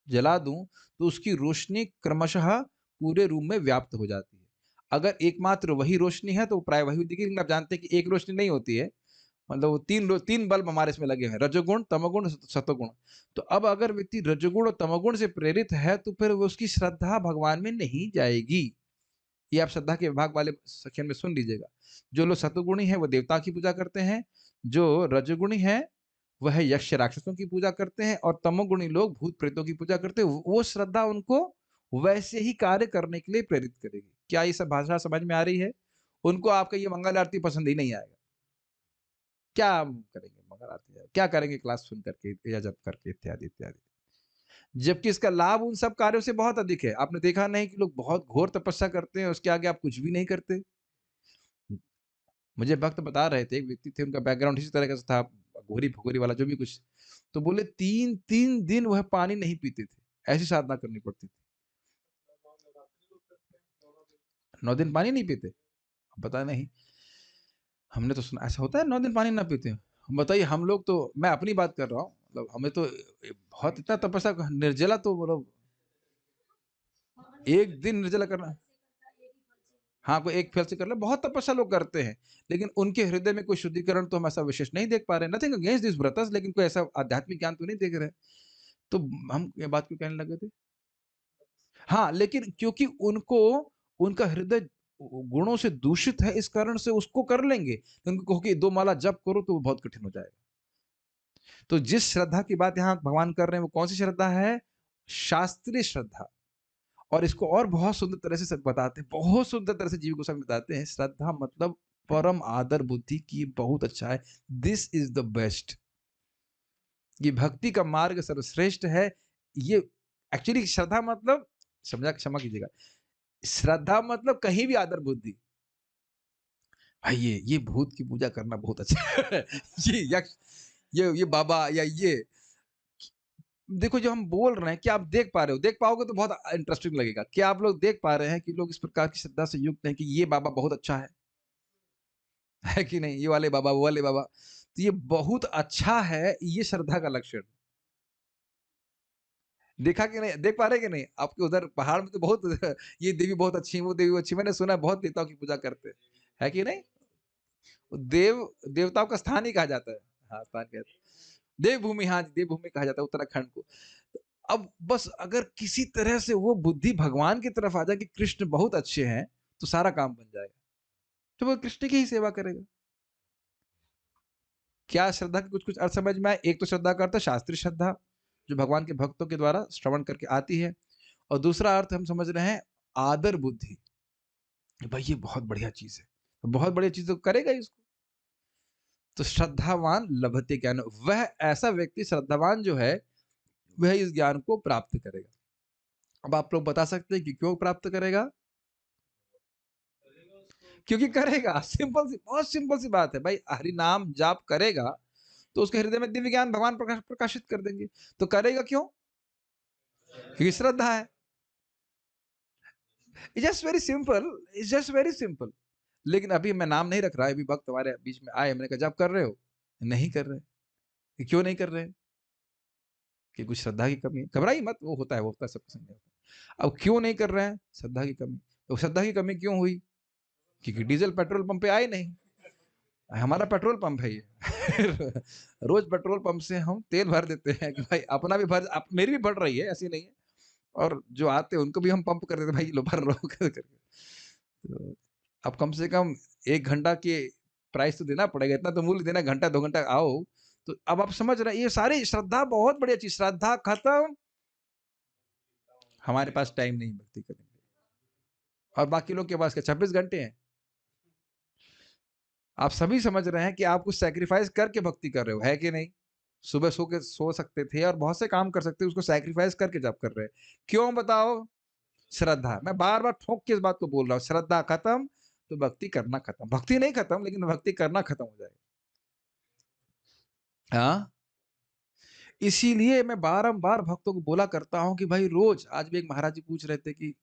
जला दूँ, तो उसकी रोशनी क्रमशः पूरे रूम में व्याप्त हो जाती है। अगर एकमात्र वही रोशनी है तो प्रायः वही दिखेगी, लेकिन आप जानते हैं कि एक रोशनी नहीं होती है। मतलब वो 3 बल्ब हमारे इसमें लगे हुए हैं, रजोगुण, तमोगुण, सतोगुण। तो अब अगर व्यक्ति रजोगुण और तमोगुण से प्रेरित है, तो फिर वो उसकी श्रद्धा भगवान में नहीं जाएगी। ये आप श्रद्धा के विभाग वाले सेक्शन में सुन लीजिएगा। जो लोग सतोगुणी हैं, वो देवता की पूजा करते हैं। जो रजोगुणी हैं, वह यक्ष राक्षसों की पूजा करते हैं और तमोगुणी लोग भूत प्रेतों की पूजा करते हैं। वो श्रद्धा उनको वैसे ही कार्य करने के लिए प्रेरित करेगी। क्या ये सब भाषा समझ में आ रही है? उनको आपका ये मंगल आरती पसंद ही नहीं आएगा। क्या करेंगे मंगल आरती? क्या करेंगे क्लास सुन करके या जप करके इत्यादि, इत्यादि। जबकि इसका लाभ उन सब कार्यों से बहुत अधिक है। आपने देखा नहीं कि लोग बहुत घोर तपस्या करते हैं, उसके आगे आप कुछ भी नहीं करते? मुझे भक्त बता रहे थे, एक व्यक्ति थे, उनका बैकग्राउंड इसी तरह का था, घोरी-भगोरी वाला जो भी कुछ। तो बोले 3-3 दिन वह पानी नहीं पीते थे, ऐसी साधना करनी पड़ती थी। 9 दिन पानी नहीं पीते? पता नहीं, हमने तो सुना ऐसा होता है 9 दिन पानी ना पीते? बताइए हम लोग तो मैं अपनी बात कर रहा हूँ, मतलब हमें तो बहुत इतना तपस्या निर्जला तो मतलब 1 दिन निर्जला करना हाँ, कोई एक फल से कर ले, बहुत तपस्या लोग करते हैं, लेकिन उनके हृदय में कोई शुद्धिकरण तो हम ऐसा विशेष नहीं देख पा रहे हैं। नथिंग अगेंस्ट दिस ब्रदर्स लेकिन कोई ऐसा आध्यात्मिक ज्ञान तो नहीं देख रहे हैं। तो हम ये बात क्यों कहने लगे थे? हाँ, लेकिन क्योंकि उनको उनका हृदय गुणों से दूषित है, इस कारण से उसको कर लेंगे। उनको कहो कि 2 माला जप करो तो वो बहुत कठिन हो जाएगा। तो जिस श्रद्धा की बात यहाँ भगवान कर रहे हैं, वो कौन-सी श्रद्धा है? शास्त्रीय श्रद्धा। और इसको और बहुत सुंदर तरह से सब बताते हैं, बहुत सुंदर तरह से जीव गोस्वामी बताते हैं, श्रद्धा मतलब परम आदर बुद्धि की बहुत अच्छा है। This is the best. ये भक्ति का मार्ग सर्वश्रेष्ठ है। ये एक्चुअली श्रद्धा मतलब समझा क्षमा कीजिएगा। श्रद्धा मतलब कहीं भी आदर बुद्धि। भाई ये भूत की पूजा करना बहुत अच्छा है। ये यक्ष ये बाबा या ये देखो जो हम बोल रहे हैं, क्या आप देख पा रहे हो? देख पाओगे तो बहुत इंटरेस्टिंग लगेगा। क्या आप लोग देख पा रहे हैं कि लोग इस प्रकार की श्रद्धा से युक्त हैं कि ये बाबा बहुत अच्छा है? है कि नहीं? ये वाले बाबा, वो वाले बाबा। तो ये बहुत अच्छा है, ये श्रद्धा का लक्षण। देखा कि नहीं? देख पा रहे हैं कि नहीं? आपके उधर पहाड़ में तो बहुत ये देवी बहुत अच्छी है, वो देवी अच्छी है। मैंने सुना है बहुत देवताओं की पूजा करते हैं। है कि नहीं? देवताओं का स्थान ही कहा जाता है। हाँ, स्थान कहते हैं। देवभूमि हाँ, देवभूमि कहा जाता है उत्तराखंड को। तो अब बस अगर किसी तरह से वो बुद्धि भगवान की तरफ आ जाए कि कृष्ण बहुत अच्छे हैं, तो सारा काम बन जाएगा। तो वो कृष्ण की ही सेवा करेगा। क्या श्रद्धा के कुछ-कुछ अर्थ समझ में आए? एक तो श्रद्धा का अर्थ है शास्त्रीय श्रद्धा, जो भगवान के भक्तों के द्वारा श्रवण करके आती है और दूसरा अर्थ हम समझ रहे हैं आदर बुद्धि, कि भाई ये बहुत बढ़िया चीज़ है। तो बहुत बढ़िया चीज़ तो करेगा ही इसको। तो श्रद्धावान लभते ज्ञान वह ऐसा व्यक्ति श्रद्धावान जो है, वह इस ज्ञान को प्राप्त करेगा। अब आप लोग बता सकते हैं कि क्यों प्राप्त करेगा? क्योंकि करेगा सिंपल सी बहुत सिंपल सी बात है भाई हरि नाम जाप करेगा तो उसके हृदय में दिव्य ज्ञान भगवान प्रकाशित कर देंगे तो करेगा क्यों क्योंकि श्रद्धा है it's just very simple it's just very simple लेकिन अभी मैं नाम नहीं रख रहा अभी वक्त हमारे बीच में आए मैंने कहा जाप कर रहे हो नहीं कर रहे क्यों नहीं कर रहे कि कुछ श्रद्धा की कमी है। घबराइए मत, वो होता है, वो होता है, सबके संग में होता है। अब क्यों नहीं कर रहे हैं? श्रद्धा की कमी। तो श्रद्धा की कमी क्यों हुई? क्योंकि डीजल पेट्रोल पंप पे आए नहीं। हमारा पेट्रोल पंप है ये। रोज पेट्रोल पंप से हम तेल भर देते हैं कि भाई अपना भी भर, मेरी भी बढ़ रही है, ऐसी नहीं है, और जो आते हैं उनको भी हम पंप कर देते हैं, भाई लो भर लो करके। तो अब कम से कम 1 घंटा के प्राइस तो देना पड़ेगा, इतना तो मूल्य देना, घंटा 2 घंटा आओ। तो अब आप समझ रहे हैं, ये सारी श्रद्धा बहुत बढ़िया चीज, श्रद्धा खत्म, हमारे पास टाइम नहीं भक्ति करने के लिए। और बाकी लोग के पास क्या 26 घंटे हैं? आप सभी समझ रहे हैं कि आप कुछ सैक्रिफाइस करके भक्ति कर रहे हो, है कि नहीं? सुबह सो के सो सकते थे और बहुत से काम कर सकते थे, उसको सैक्रिफाइस करके जब कर रहे हैं। क्यों बताओ? श्रद्धा। मैं बार बार ठोक के इस बात को बोल रहा हूँ, श्रद्धा खत्म तो भक्ति करना खत्म। भक्ति नहीं खत्म, लेकिन भक्ति करना खत्म हो जाएगा। हाँ, इसीलिए मैं बारंबार भक्तों को बोला करता हूँ कि भाई रोज, आज भी एक महाराज जी पूछ रहे थे कि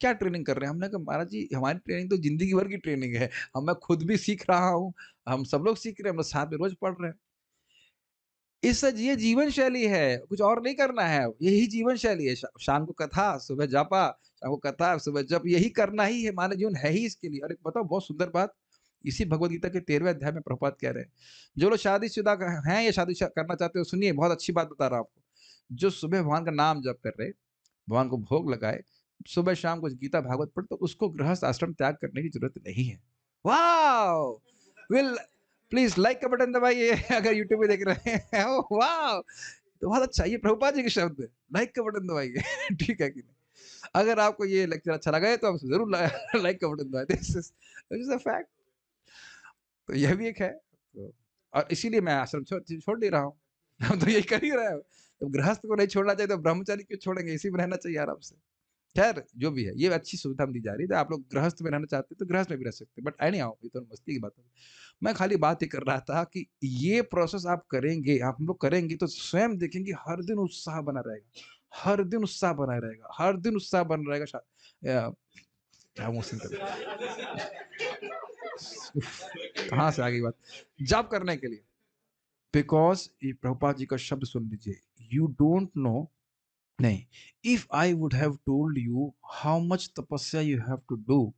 क्या ट्रेनिंग कर रहे हैं? हमने कहा महाराज जी हमारी ट्रेनिंग तो जिंदगी भर की ट्रेनिंग है, हम, मैं खुद भी सीख रहा हूँ, हम सब लोग सीख रहे हैं, हम लोग साथ में रोज पढ़ रहे हैं। ये जीवन शैली है, कुछ और नहीं करना है, यही जीवन शैली है। शाम को कथा, सुबह जापा, शाम को कथा, सुबह जप, यही करना ही है, मानव जीवन है ही इसके लिए। और एक बताओ बहुत सुंदर बात, इसी भगवत गीता के 13वें अध्याय में प्रभुपाद कह रहे हैं, जो लोग शादीशुदा हैं या शादी करना चाहते हो, सुनिए बहुत अच्छी बात बता रहा हूँ आपको। जो सुबह भगवान का नाम जप कर रहे, भगवान को भोग लगाए, सुबह शाम को गीता भागवत पढ़, तो उसको गृहस्थ आश्रम त्याग करने की जरूरत नहीं है। वाओ! विल प्लीज लाइक का बटन दबाइए अगर यूट्यूब पे देख रहे हैं। Oh wow! तो बहुत अच्छा, ये प्रभुपाद जी के शब्द है, लाइक का बटन दबाइए। ठीक है कि नहीं? अगर आपको ये लेक्चर अच्छा लगा है तो आप जरूर लाइक का बटन दबाएं। This is a fact. तो यह भी एक है। तो और इसीलिए मैं आश्रम छोड़ नहीं रहा हूँ। हम तो यही कर ही रहे हैं। तो गृहस्थ को नहीं छोड़ना चाहिए तो ब्रह्मचारी क्यों छोड़ेंगे? इसी में रहना चाहिए आराम से। खैर जो भी है, ये अच्छी सुविधा दी जा रही है, तो आप लोग गृहस्थ में रहना चाहते हैं तो गृहस्थ में भी रह सकते हैं, बट एनी हाउ ये तो मस्ती की बात है। मैं खाली बात ही कर रहा था कि ये प्रोसेस आप करेंगे, आप हम लोग करेंगे तो स्वयं देखेंगे हर दिन उत्साह बना रहेगा, हर दिन उत्साह बना रहेगा, हर दिन उत्साह बना रहेगा। क्या मुश्किल कहाँ से आ गई बात? जॉब करने के लिए, बिकॉज ये प्रभुपाद जी का शब्द सुन लीजिए, यू डोंट नो, नहीं, if I would have told you how much tapasya you have to do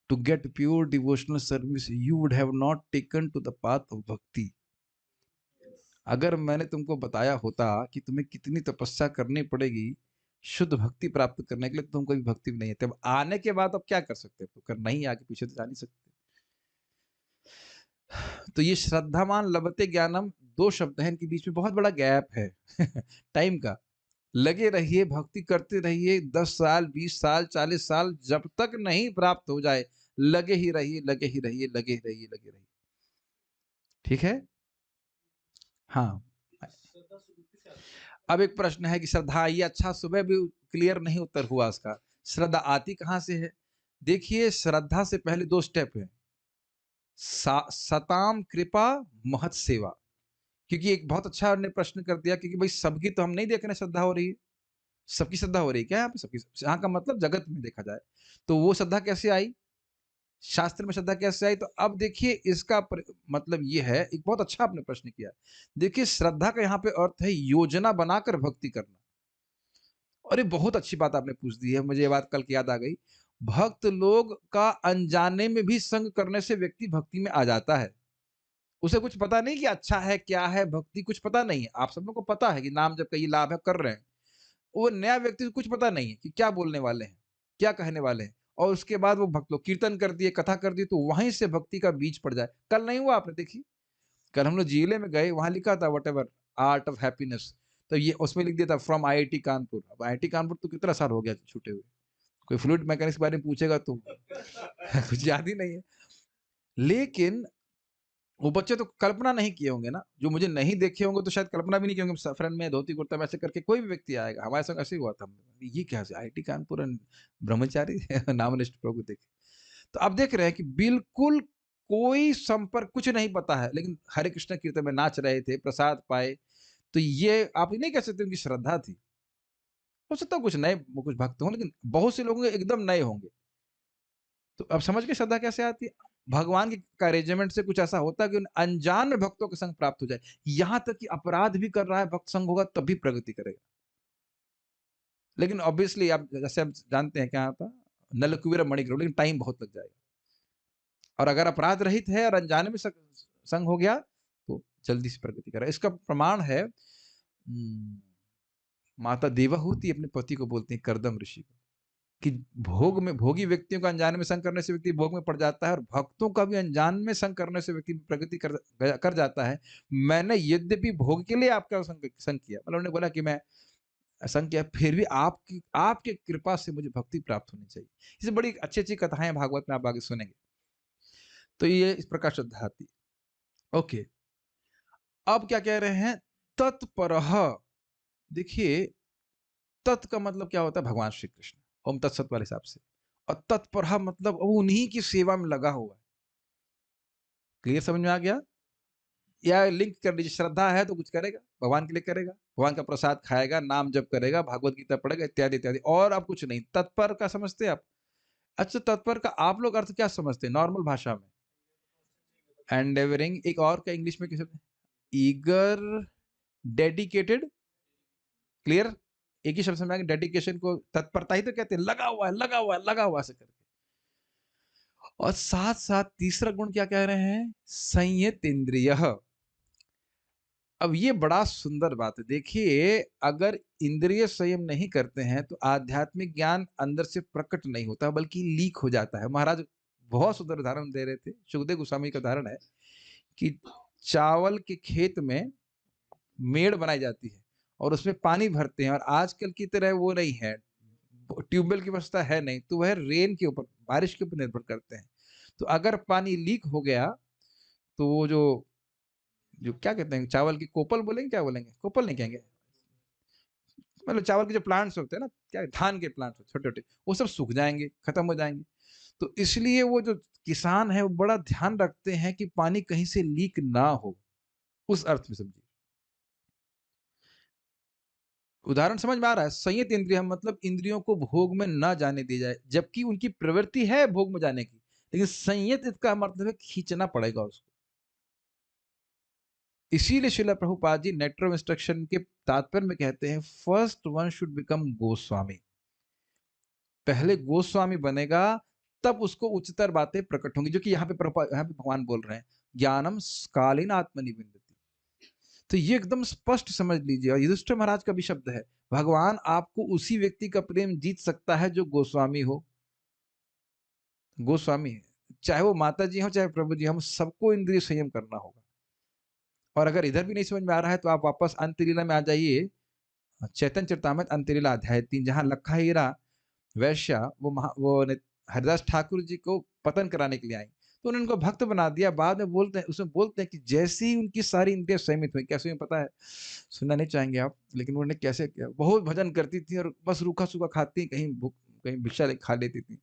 to get pure devotional service, you would have not taken to the path of bhakti. अगर मैंने तुमको बताया होता कि तुम्हें कितनी तपस्या करनी पड़ेगी शुद्ध भक्ति प्राप्त करने के लिए, तो तुम कभी भक्ति भी नहीं है, तब आने के बाद अब क्या कर सकते हो? तो करना ही, आगे पीछे तो जा नहीं सकते। तो ये श्रद्धावान लभते ज्ञानम, दो शब्द हैं, इनके बीच में बहुत बड़ा गैप है टाइम का। लगे रहिए, भक्ति करते रहिए, 10 साल 20 साल 40 साल, जब तक नहीं प्राप्त हो जाए, लगे ही रहिए, लगे ही रहिए, लगे ही रहिए, लगे रहिए। ठीक है? हाँ। अब एक प्रश्न है कि श्रद्धा, ये अच्छा, सुबह भी क्लियर नहीं उत्तर हुआ इसका। श्रद्धा आती कहां से है? देखिए, श्रद्धा से पहले 2 स्टेप है, सताम कृपा महत सेवा। क्योंकि एक बहुत अच्छा ने प्रश्न कर दिया, क्योंकि भाई सबकी तो हम नहीं देख रहे श्रद्धा हो रही है, सबकी श्रद्धा हो रही है क्या यहाँ पे? सबकी, यहाँ का मतलब जगत में देखा जाए तो वो श्रद्धा कैसे आई, शास्त्र में श्रद्धा कैसे आई? तो अब देखिए इसका मतलब ये है, एक बहुत अच्छा आपने प्रश्न किया। देखिए श्रद्धा का यहाँ पे अर्थ है योजना बनाकर भक्ति करना। और ये बहुत अच्छी बात आपने पूछ दी है, मुझे ये बात कल की याद आ गई। भक्त लोग का अनजाने में भी संग करने से व्यक्ति भक्ति में आ जाता है। उसे कुछ पता नहीं कि अच्छा है क्या है भक्ति, कुछ पता नहीं है। आप सब लोग को पता है कि नाम जब का ये लाभ है, कर रहे हैं। वो नया व्यक्ति को कुछ पता नहीं है कि क्या बोलने वाले हैं, क्या कहने वाले हैं, और उसके बाद वो भक्त लोग कीर्तन कर दिए, कथा कर दी, तो वहीं से भक्ति का बीज पड़ जाए। कल नहीं हुआ आपने देखी, कल हम लोग जिले में गए, वहां लिखा था what ever art of happiness, तो ये उसमें लिख दिया था फ्रॉम आईआईटी कानपुर। अब आईआईटी कानपुर तो कितना साल हो गया छूटे हुए, कोई फ्लूइड मैकेनिक्स के बारे में पूछेगा तो कुछ याद ही नहीं है। लेकिन वो बच्चे तो कल्पना नहीं किए होंगे ना, जो मुझे नहीं देखे होंगे तो शायद कल्पना भी नहीं किए होंगे, फ्रेंड में धोती कुर्ता में ऐसे करके कोई भी व्यक्ति आएगा। हमारे संग ऐसे ही हुआ था, ये क्या आईआईटी कानपुर ब्रह्मचारी नामनिष्ठ प्रभु देखे। तो आप देख रहे हैं कि बिल्कुल कोई संपर्क, कुछ नहीं पता है, लेकिन हरे कृष्ण कीर्तन में नाच रहे थे, प्रसाद पाए। तो ये आप नहीं कह सकते उनकी श्रद्धा थी। हो सकता है कुछ नए कुछ भक्त हों, लेकिन बहुत से लोग एकदम नए होंगे। तो अब समझ के श्रद्धा कैसे आती है? भगवान के अरेंजमेंट से कुछ ऐसा होता है कि उन अनजान में भक्तों के संग प्राप्त हो जाए। यहाँ तक कि अपराध भी कर रहा है, भक्त संग होगा तब भी प्रगति करेगा। लेकिन ऑब्वियसली आप जैसे आप जानते हैं क्या होता, नलकुबेर मणिग्रीव, लेकिन टाइम बहुत लग जाएगा। और अगर अपराध रहित है और अनजाने में संग हो गया तो जल्दी से प्रगति करेगा। इसका प्रमाण है माता देवहूति अपने पति को बोलती है, कर्दम ऋषि को, कि भोग में भोगी व्यक्तियों का अनजाने में संग करने से व्यक्ति भोग में पड़ जाता है, और भक्तों का भी अनजान में संग करने से व्यक्ति प्रगति कर जाता है। मैंने यद्यपि भोग के लिए आपका संग किया, मतलब उन्होंने बोला कि मैं संग किया, फिर भी आपकी कृपा से मुझे भक्ति प्राप्त होनी चाहिए। इसे बड़ी अच्छी अच्छी कथाएं भागवत में आप आगे सुनेंगे। तो ये इस प्रकार श्रद्धा आती है। ओके, अब क्या कह रहे हैं, तत्परः। देखिए, तत् का मतलब क्या होता है, भगवान श्री कृष्ण, ओम तत्सत वाले हिसाब से। और तत्परः मतलब वो उन्हीं की सेवा में लगा हुआ है। क्लियर, समझ में आ गया? या लिंक कर लीजिए, श्रद्धा है तो कुछ करेगा, भगवान के लिए करेगा, भगवान का प्रसाद खाएगा, नाम जप करेगा, भागवत गीता पढ़ेगा, इत्यादि इत्यादि, और अब कुछ नहीं। तत्पर का समझते हैं आप? अच्छा, तत्पर का आप लोग अर्थ क्या समझते हैं नॉर्मल भाषा में? एंडेवरिंग। एक और का इंग्लिश में कैसे? Eager, dedicated. क्लियर? एक ही शब्द समझ, डेडिकेशन को तत्परता ही तो कहते हैं, लगा हुआ है, लगा हुआ है, लगा हुआ से करके। और साथ साथ तीसरा गुण क्या कह रहे हैं, संयत इंद्रिय। अब ये बड़ा सुंदर बात है। देखिए, अगर इंद्रिय संयम नहीं करते हैं तो आध्यात्मिक ज्ञान अंदर से प्रकट नहीं होता, बल्कि लीक हो जाता है। महाराज बहुत सुंदर उदाहरण दे रहे थे, सुखदेव गोस्वामी का उदाहरण है कि चावल के खेत में मेड़ बनाई जाती है और उसमें पानी भरते हैं, और आजकल की तरह वो नहीं है, ट्यूबवेल की व्यवस्था है नहीं, तो वह रेन के ऊपर, बारिश के ऊपर निर्भर करते हैं। तो अगर पानी लीक हो गया तो वो जो जो क्या कहते हैं, चावल की कोपल बोलेंगे, क्या बोलेंगे, कोपल नहीं कहेंगे, मतलब चावल के जो प्लांट्स होते हैं ना, क्या धान के प्लांट्स छोटे छोटे, वो सब सूख जाएंगे, खत्म हो जाएंगे। तो इसलिए वो जो किसान है वो बड़ा ध्यान रखते हैं कि पानी कहीं से लीक ना हो, उस अर्थ में समझिए। उदाहरण समझ में आ रहा है? संयत इंद्रिय मतलब इंद्रियों को भोग में ना जाने दी जाए, जबकि उनकी प्रवृत्ति है भोग में जाने की, लेकिन संयत इसका मतलब है खींचना पड़ेगा उसको। इसीलिए श्रील प्रभुपाद जी नेटर ऑफ इंस्ट्रक्शन के तात्पर्य में कहते हैं, first one should become Goswami. पहले गोस्वामी बनेगा, तब उसको उच्चतर बातें प्रकट होंगी, जो कि यहाँ पे भगवान बोल रहे हैं, ज्ञानम कालीन आत्मनिविंदति। तो ये एकदम स्पष्ट समझ लीजिए, और युधिष्ठिर महाराज का भी शब्द है, भगवान आपको उसी व्यक्ति का प्रेम जीत सकता है जो गोस्वामी हो। गोस्वामी है, चाहे वो माता जी हो चाहे प्रभु जी, हम सबको इंद्रिय संयम करना होगा। और अगर इधर भी नहीं समझ में आ रहा है तो आप वापस अंतलीला में आ जाइए, चैतन्य चरितामृत अंतलीला अध्याय 3, जहां लखा हीरा वैश्या वो हरिदास ठाकुर जी को पतन कराने के लिए आई, तो उन्होंने उनको भक्त बना दिया। बाद में बोलते हैं, उसमें बोलते हैं कि जैसे ही उनकी सारी इंद्रियां संयमित हुई, कैसे हुई पता है? सुनना नहीं चाहेंगे आप, लेकिन उन्होंने कैसे किया, बहुत भजन करती थी और बस रूखा सूखा खाती, कहीं भूख, कहीं भिक्षा खा लेती थी।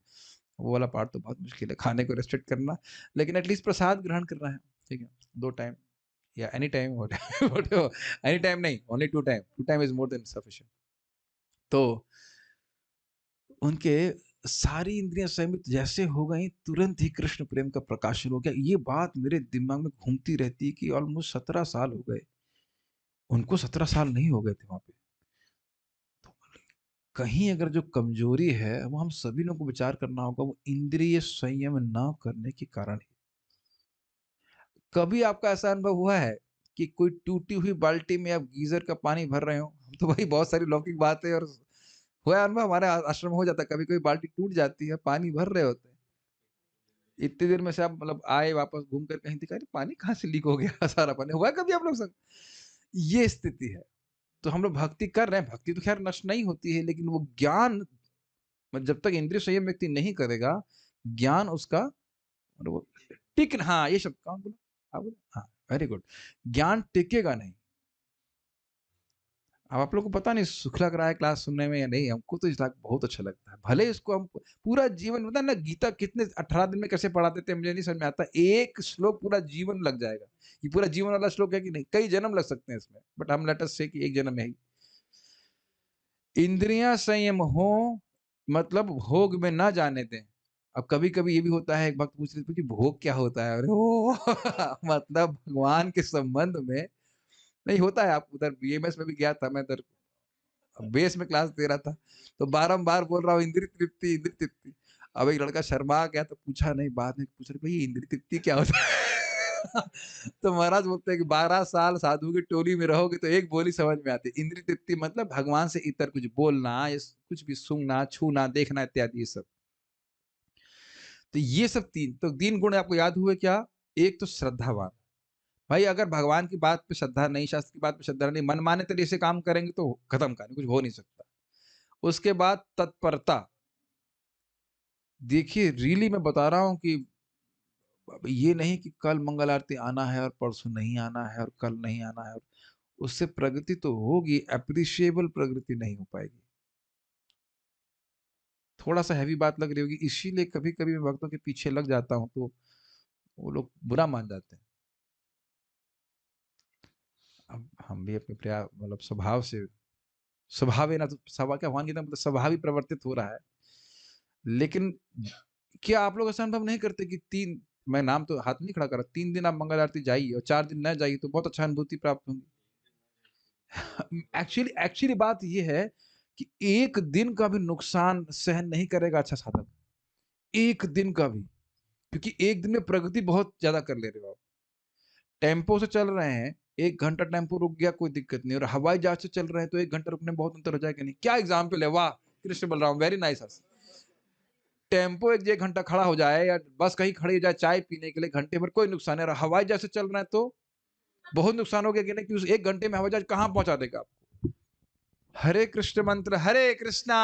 वो वाला पार्ट तो बहुत मुश्किल है, खाने को रेस्ट्रिक्ट करना, लेकिन एटलीस्ट प्रसाद ग्रहण करना है, ठीक है, 2 टाइम या एनी टाइम, एनी टाइम नहीं, only 2 time, 2 time is more than sufficient. तो उनके सारी इंद्रियां संयमित जैसे हो गई, तुरंत ही कृष्ण प्रेम का प्रकाशन हो गया। ये बात मेरे दिमाग में घूमती रहती है कि ऑलमोस्ट 17 साल हो गए, उनको 17 साल नहीं हो गए थे वहां पे। तो कहीं अगर जो कमजोरी है वो हम सभी लोगों को विचार करना होगा, वो इंद्रिय संयम ना करने के कारण ही। कभी आपका ऐसा अनुभव हुआ है कि कोई टूटी हुई बाल्टी में आप गीजर का पानी भर रहे हो? हम तो भाई बहुत सारी लौकिक बात है, और हुआ अनुभव, हमारे आश्रम में हो जाता है, कभी कोई बाल्टी टूट जाती है, पानी भर रहे होते हैं, इतनी देर में से आप मतलब आए वापस घूम कर, कहीं दिखा पानी कहाँ से लीक हो गया, सारा पानी। हुआ कभी आप लोग संग? ये स्थिति है। तो हम लोग भक्ति कर रहे हैं, भक्ति तो खैर नष्ट नहीं होती है, लेकिन वो ज्ञान, जब तक इंद्रिय संयम व्यक्ति नहीं करेगा, ज्ञान उसका मतलब वो टिक, हाँ ये शब्द कौन बोला, आप बोले, हाँ वेरी गुड, ज्ञान टिकेगा नहीं। अब आप लोग को पता नहीं सुख लग रहा है क्लास सुनने में या नहीं, हमको तो इसका बहुत अच्छा लगता है, भले इसको हम पूरा जीवन, पता ना गीता कितने 18 दिन में कैसे पढ़ाते थे मुझे नहीं समझ में आता, एक श्लोक पूरा जीवन लग जाएगा। ये पूरा जीवन वाला श्लोक है कि नहीं, कई जन्म लग सकते हैं इसमें, बट हम लेट अस से कि एक जन्म है ही। इंद्रियां संयम हो मतलब भोग में ना जाने दें, अब कभी-कभी ये भी होता है, एक भक्त पूछ रहे थे कि भोग क्या होता है? अरे ओह! मतलब भगवान के संबंध में नहीं होता है। आप उधर बीएमएस में भी गया था, मैं उधर बेस में क्लास दे रहा था, तो बारंबार बोल रहा हूँ इंद्रिय तृप्ति, इंद्रिय तृप्ति। अब एक लड़का शर्मा गया तो पूछा नहीं, बाद में पूछ रहे भई ये इंद्रिय तृप्ति क्या होता है? तो महाराज बोलते हैं कि 12 साल साधु की टोली में रहोगे तो एक बोली समझ में आती है। इंद्रिय तृप्ति मतलब भगवान से इतर कुछ बोलना या कुछ भी सूंघना, छूना, देखना इत्यादि ये सब। तो ये सब 3 गुण आपको याद हुए क्या? एक तो श्रद्धावान। भाई अगर भगवान की बात पे श्रद्धा नहीं, शास्त्र की बात पे श्रद्धा नहीं, मनमाने तरीके से काम करेंगे तो खत्म कहानी, कुछ हो नहीं सकता। उसके बाद तत्परता। देखिए रियली मैं बता रहा हूँ कि अब ये नहीं कि कल मंगल आरती आना है और परसों नहीं आना है और कल नहीं आना है, और उससे प्रगति तो होगी, एप्रिशिएबल प्रगति नहीं हो पाएगी। थोड़ा-सा हेवी बात लग रही होगी, इसीलिए कभी-कभी मैं भक्तों के पीछे लग जाता हूँ, तो वो लोग बुरा मान जाते हैं। अब हम भी अपने मतलब स्वभावेन तो स्वभाव क्या, भगवान गीता में मतलब स्वभाव ही परिवर्तित हो रहा है। लेकिन क्या आप लोग ऐसा अनुभव नहीं करते कि 3, मैं नाम तो हाथ नहीं खड़ा कर रहा, 3 दिन आप मंगल आरती जाइए और 4 दिन न जाइए तो बहुत अच्छा अनुभूति प्राप्त होगी। एक्चुअली एक्चुअली बात ये है कि 1 दिन का भी नुकसान सहन नहीं करेगा अच्छा साधक। 1 दिन का भी, क्योंकि 1 दिन में प्रगति बहुत ज़्यादा कर ले रहे हो आप। टेम्पो से चल रहे हैं, 1 घंटा टेम्पो रुक गया कोई दिक्कत नहीं, और हवाई जहाज से चल रहे हैं तो 1 घंटा रुकने में बहुत अंतर हो जाएगा नहीं? क्या एग्ज़ाम्पल है, वाह! Krishna Balram, very nice answer. Tempo 1 घंटा खड़ा हो जाए या बस कहीं खड़ी हो जाए चाय पीने के लिए, घंटे भर कोई नुकसान नहीं, और हवाई जहाज से चल रहे हैं तो बहुत नुकसान हो गया कि नहीं, कि उस 1 घंटे में हवाई जहाज कहाँ पहुँचा देगा आपको। हरे कृष्ण मंत्र, हरे कृष्णा,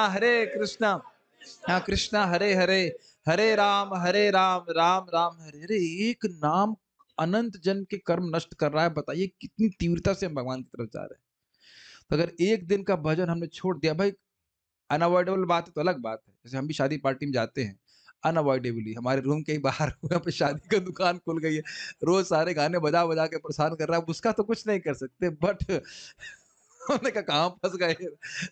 हाँ कृष्णा हरे हरे, हरे राम, राम राम हरे हरे। एक नाम अनंत जन्म के कर्म नष्ट कर रहा है। बताइए कितनी तीव्रता से हम भगवान की तरफ जा रहे हैं। तो अगर 1 दिन का भजन हमने छोड़ दिया, भाई अनअवॉइडेबल बात है तो अलग बात है। जैसे हम भी शादी पार्टी में जाते हैं, अनअवॉइडेबली हमारे रूम के ही बाहर वहाँ पे शादी का दुकान खुल गई है, रोज सारे गाने बजा बजा के परेशान कर रहा है, अब उसका तो कुछ नहीं कर सकते, बट हमने कहा कहाँ फंस गए।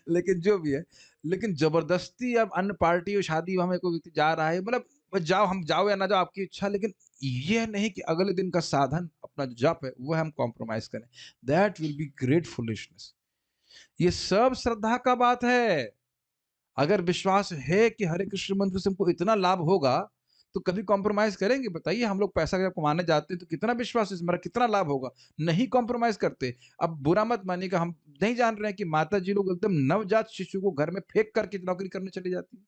लेकिन जो भी है, लेकिन जबरदस्ती अब अन्य पार्टी और शादी में कोई व्यक्ति जा रहा है, मतलब बस जाओ, हम जाओ या ना जाओ आपकी इच्छा, लेकिन ये नहीं कि अगले दिन का साधन अपना जो जप है वो हम कॉम्प्रोमाइज करें। That will be great foolishness. ये सब श्रद्धा का बात है। अगर विश्वास है कि हरे कृष्ण मंत्र से हमको इतना लाभ होगा तो कभी कॉम्प्रोमाइज करेंगे? बताइए, हम लोग पैसा जब कमाने जाते हैं तो कितना विश्वास है हमारा, कितना लाभ होगा, नहीं कॉम्प्रोमाइज करते। अब बुरा मत मानिएगा, हम नहीं जान रहे हैं कि माता जी लोग एकदम नवजात शिशु को घर में फेंक करके नौकरी करने चली जाती है।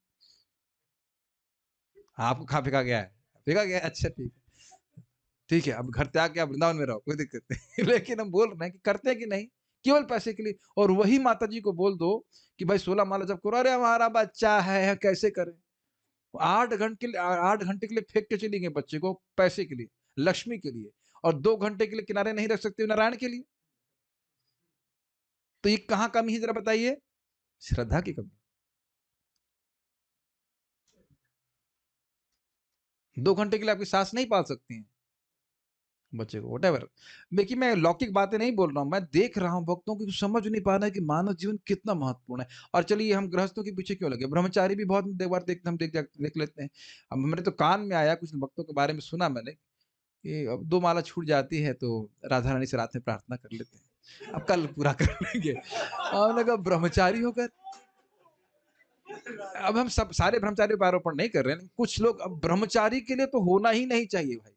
हाँ, आपको कहाँ फेंका गया है? फेंका गया है? अच्छा ठीक है। ठीक है, अब घर त्याग के आप वृंदावन में रहो, कोई दिक्कत नहीं। लेकिन हम बोल रहे हैं कि करते हैं कि नहीं, केवल पैसे के लिए। और वही माता जी को बोल दो कि भाई 16 माला जप करो, अरे हमारा बच्चा है कैसे करें। 8 घंटे के लिए फेंक के चली गई बच्चे को पैसे के लिए, लक्ष्मी के लिए, और 2 घंटे के लिए किनारे नहीं रख सकते नारायण के लिए। तो ये कहाँ कमी है जरा बताइए? श्रद्धा की कमी। 2 घंटे के लिए आपकी सास नहीं पाल सकती हैं बच्चे को, वटेवर। देखिए मैं लौकिक बातें नहीं बोल रहा हूँ, मैं देख रहा हूँ भक्तों को समझ नहीं पा रहा है कि मानव जीवन कितना महत्वपूर्ण है। और चलिए हम गृहस्थों के पीछे क्यों लगे, ब्रह्मचारी भी बहुत बार देख हम देख लेते हैं। अब मेरे तो कान में आया, कुछ भक्तों के बारे में सुना मैंने कि अब 2 माला छूट जाती है तो राधा रानी से रात में प्रार्थना कर लेते हैं, अब कल पूरा कर लेंगे। और हमने कहा ब्रह्मचारी होकर, अब हम सब सारे ब्रह्मचारी पर आरोपण नहीं कर रहे हैं, कुछ लोग, अब ब्रह्मचारी के लिए तो होना ही नहीं चाहिए भाई।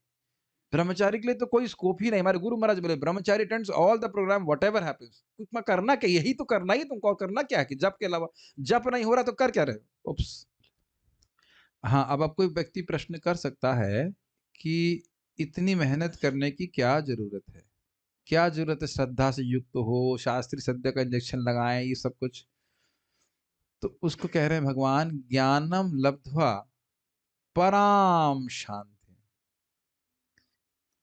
ब्रह्मचारी के लिए तो कोई स्कोप ही नहीं। हमारे गुरु महाराज बोले brahmachari attends all the program whatever happens. कुछ में करना क्या, यही तो करना ही तुमको, और करना क्या है कि जप के अलावा, जप नहीं हो रहा तो कर क्या रहे हो? उप्स। हाँ, अब आप कोई व्यक्ति प्रश्न कर सकता है कि इतनी मेहनत करने की क्या जरूरत है? क्या जरूरत है श्रद्धा से युक्त हो, शास्त्रीय सद्य का इंजेक्शन लगाएं, ये सब कुछ? तो उसको कह रहे हैं भगवान, ज्ञानम लब्ध्वा पराम शांति।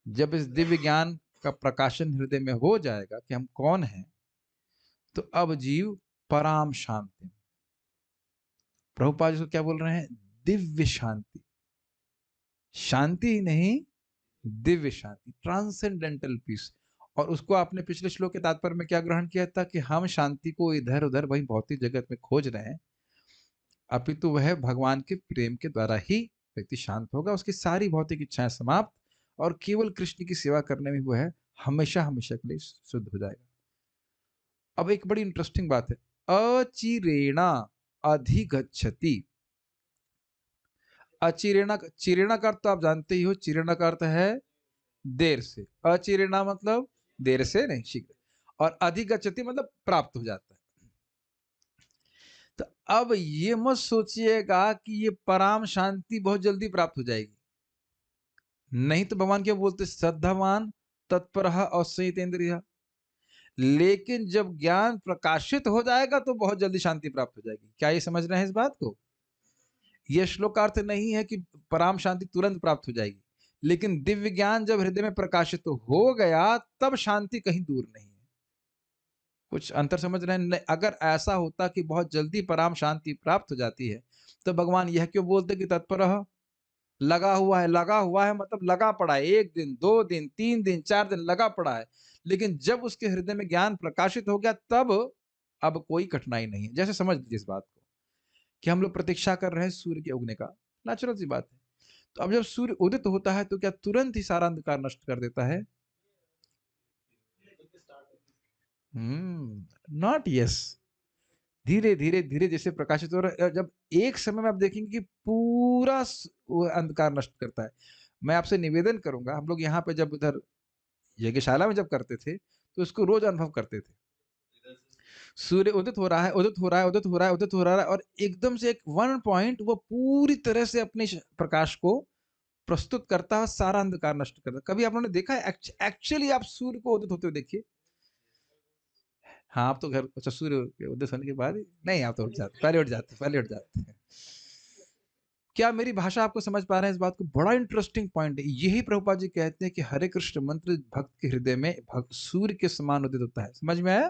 जब इस दिव्य ज्ञान का प्रकाशन हृदय में हो जाएगा कि हम कौन हैं, तो अब जीव पराम शांति। प्रभुपाद जी क्या बोल रहे हैं? दिव्य शांति। शांति ही नहीं, दिव्य शांति, ट्रांसेंडेंटल पीस। और उसको आपने पिछले श्लोक के तात्पर्य में क्या ग्रहण किया था कि हम शांति को इधर उधर वही भौतिक जगत में खोज रहे हैं, अपितु वह भगवान के प्रेम के द्वारा ही व्यक्ति शांत होगा, उसकी सारी भौतिक इच्छाएं समाप्त और केवल कृष्ण की सेवा करने में वो है हमेशा हमेशा के लिए शुद्ध हो जाएगा। अब एक बड़ी इंटरेस्टिंग बात है, अचिरेणा अधिगच्छति। अचिरेणा, चिरेणा का अर्थ तो आप जानते ही हो, चिरेणा का अर्थ है देर से, अचिरेणा मतलब देर से नहीं, शीघ्र, और अधिगच्छति मतलब प्राप्त हो जाता है। तो अब ये मत सोचिएगा कि ये परम शांति बहुत जल्दी प्राप्त हो जाएगी, नहीं तो भगवान क्या बोलते, श्रद्धावान तत्पर और संयतेन्द्रिय। लेकिन जब ज्ञान प्रकाशित हो जाएगा तो बहुत जल्दी शांति प्राप्त हो जाएगी। क्या ये समझ रहे हैं इस बात को? यह श्लोक का अर्थ नहीं है कि परम शांति तुरंत प्राप्त हो जाएगी, लेकिन दिव्य ज्ञान जब हृदय में प्रकाशित हो गया तब शांति कहीं दूर नहीं है। कुछ अंतर समझ रहे हैं? अगर ऐसा होता कि बहुत जल्दी परम शांति प्राप्त हो जाती है तो भगवान यह क्यों बोलते कि तत्पर लगा हुआ है। लगा हुआ है मतलब लगा पड़ा है, 1 दिन 2 दिन 3 दिन 4 दिन लगा पड़ा है, लेकिन जब उसके हृदय में ज्ञान प्रकाशित हो गया तब अब कोई कठिनाई नहीं है। जैसे समझ लीजिए इस बात को कि हम लोग प्रतीक्षा कर रहे हैं सूर्य के उगने का, नेचुरल सी बात है। तो अब जब सूर्य उदित होता है तो क्या तुरंत ही सारा अंधकार नष्ट कर देता है? Not yes. धीरे धीरे धीरे जैसे प्रकाशित हो रहा है, जब एक समय में आप देखेंगे कि पूरा वो अंधकार नष्ट करता है। मैं आपसे निवेदन करूंगा, हम लोग यहाँ पे जब उधर यज्ञशाला में जब करते थे तो उसको रोज अनुभव करते थे। सूर्य उदित हो रहा है, उदित हो रहा है, उदित हो रहा है, उदित हो रहा है, और एकदम से एक वन पॉइंट वो पूरी तरह से अपने प्रकाश को प्रस्तुत करता है, सारा अंधकार नष्ट करता है। कभी आप लोगों ने देखा है एक्चुअली आप सूर्य को उदित होते हुए देखिए। हाँ, आप तो घर, अच्छा, सूर्य के उदय होने के बाद नहीं, आप तो उठ जाते, पहले उठ जाते, पहले उठ जाते हैं। क्या मेरी भाषा आपको समझ पा रहे हैं इस बात को? बड़ा इंटरेस्टिंग पॉइंट है। यही प्रभुपाद जी कहते हैं कि हरे कृष्ण मंत्र भक्त के हृदय में सूर्य के समान उदित होता है। समझ में आया?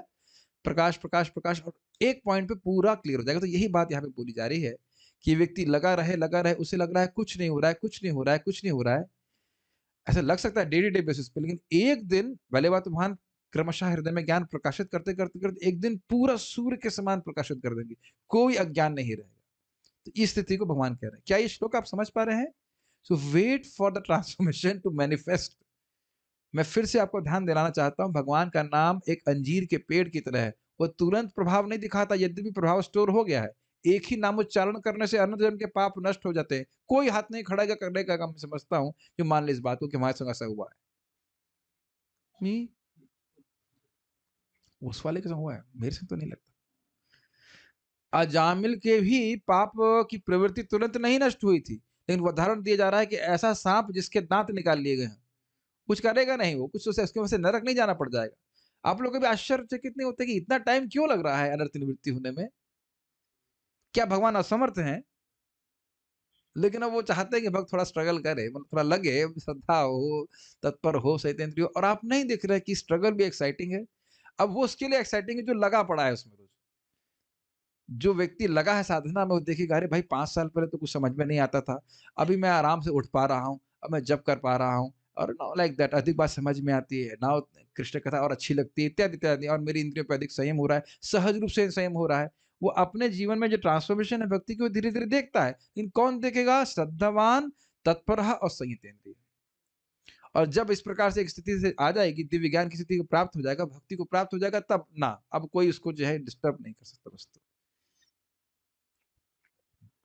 प्रकाश प्रकाश प्रकाश, और एक पॉइंट पे पूरा क्लियर हो जाएगा। तो यही बात यहाँ पे बोली जा रही है कि व्यक्ति लगा रहे, उसे लग रहा है कुछ नहीं हो रहा है, कुछ नहीं हो रहा है, कुछ नहीं हो रहा है, ऐसा लग सकता है डे टू डे बेसिस पे, लेकिन एक दिन भले बात भगवान क्रमशः हृदय में ज्ञान प्रकाशित करते करते करते एक दिन पूरा सूर्य के समान प्रकाशित कर देंगे, कोई अज्ञान नहीं रहेगा। तो इस स्थिति को भगवान कह रहे हैं। क्या ये श्लोक आप समझ पा रहे हैं? So wait for the transformation to manifest. मैं फिर से आपको ध्यान दिलाना चाहता हूं, भगवान का नाम एक अंजीर के पेड़ की तरह है, वो तुरंत प्रभाव नहीं दिखाता, यद्यपि प्रभाव स्टोर हो गया है। एक ही नामोच्चारण करने से अनंत जन्म के पाप नष्ट हो जाते हैं। कोई हाथ नहीं खड़ा करने का, मैं समझता हूं जो मान ले इस बात को कि हमारे संग ऐसा हुआ है। उस वाले के संग हुआ है, मेरे से तो नहीं लगता। अजामिल के भी पाप की प्रवृत्ति तुरंत नहीं नष्ट हुई थी, लेकिन उदाहरण दिया जा रहा है कि ऐसा सांप जिसके दांत निकाल लिए गए हैं, कुछ करेगा नहीं वो, कुछ उसके वजह से नरक नहीं जाना पड़ जाएगा। आप लोग भी आश्चर्यचकित नहीं होते कि इतना टाइम क्यों लग रहा है अनर्थ निवृत्ति होने में? क्या भगवान असमर्थ हैं? लेकिन अब वो चाहते हैं कि भक्त थोड़ा स्ट्रगल करे, मतलब थोड़ा लगे, श्रद्धा हो, तत्पर हो, सहितेंद्रिय, और आप नहीं देख रहे कि स्ट्रगल भी एक्साइटिंग है। अब वो उसके लिए एक्साइटिंग है जो लगा पड़ा है उसमें। जो व्यक्ति लगा है साधना में वो देखेगा, अरे भाई 5 साल पहले तो कुछ समझ में नहीं आता था, अभी मैं आराम से उठ पा रहा हूँ, अब मैं जप कर पा रहा हूँ, और नाउ लाइक दैट अधिक बात समझ में आती है, नाउ कृष्ण कथा और अच्छी लगती है, इत्यादि इत्यादि, और मेरी इंद्रियों पर अधिक संयम हो रहा है, सहज रूप से संयम हो रहा है। वो अपने जीवन में जो ट्रांसफॉर्मेशन है व्यक्ति की, वो धीरे धीरे देखता है। लेकिन कौन देखेगा? श्रद्धावान, तत्पर और संयतेंद्रिय। और जब इस प्रकार से एक स्थिति से आ जाएगी, दिव्य ज्ञान की स्थिति को प्राप्त हो जाएगा, भक्ति को प्राप्त हो जाएगा, तब ना अब कोई उसको जो है डिस्टर्ब नहीं कर सकता। वस्तु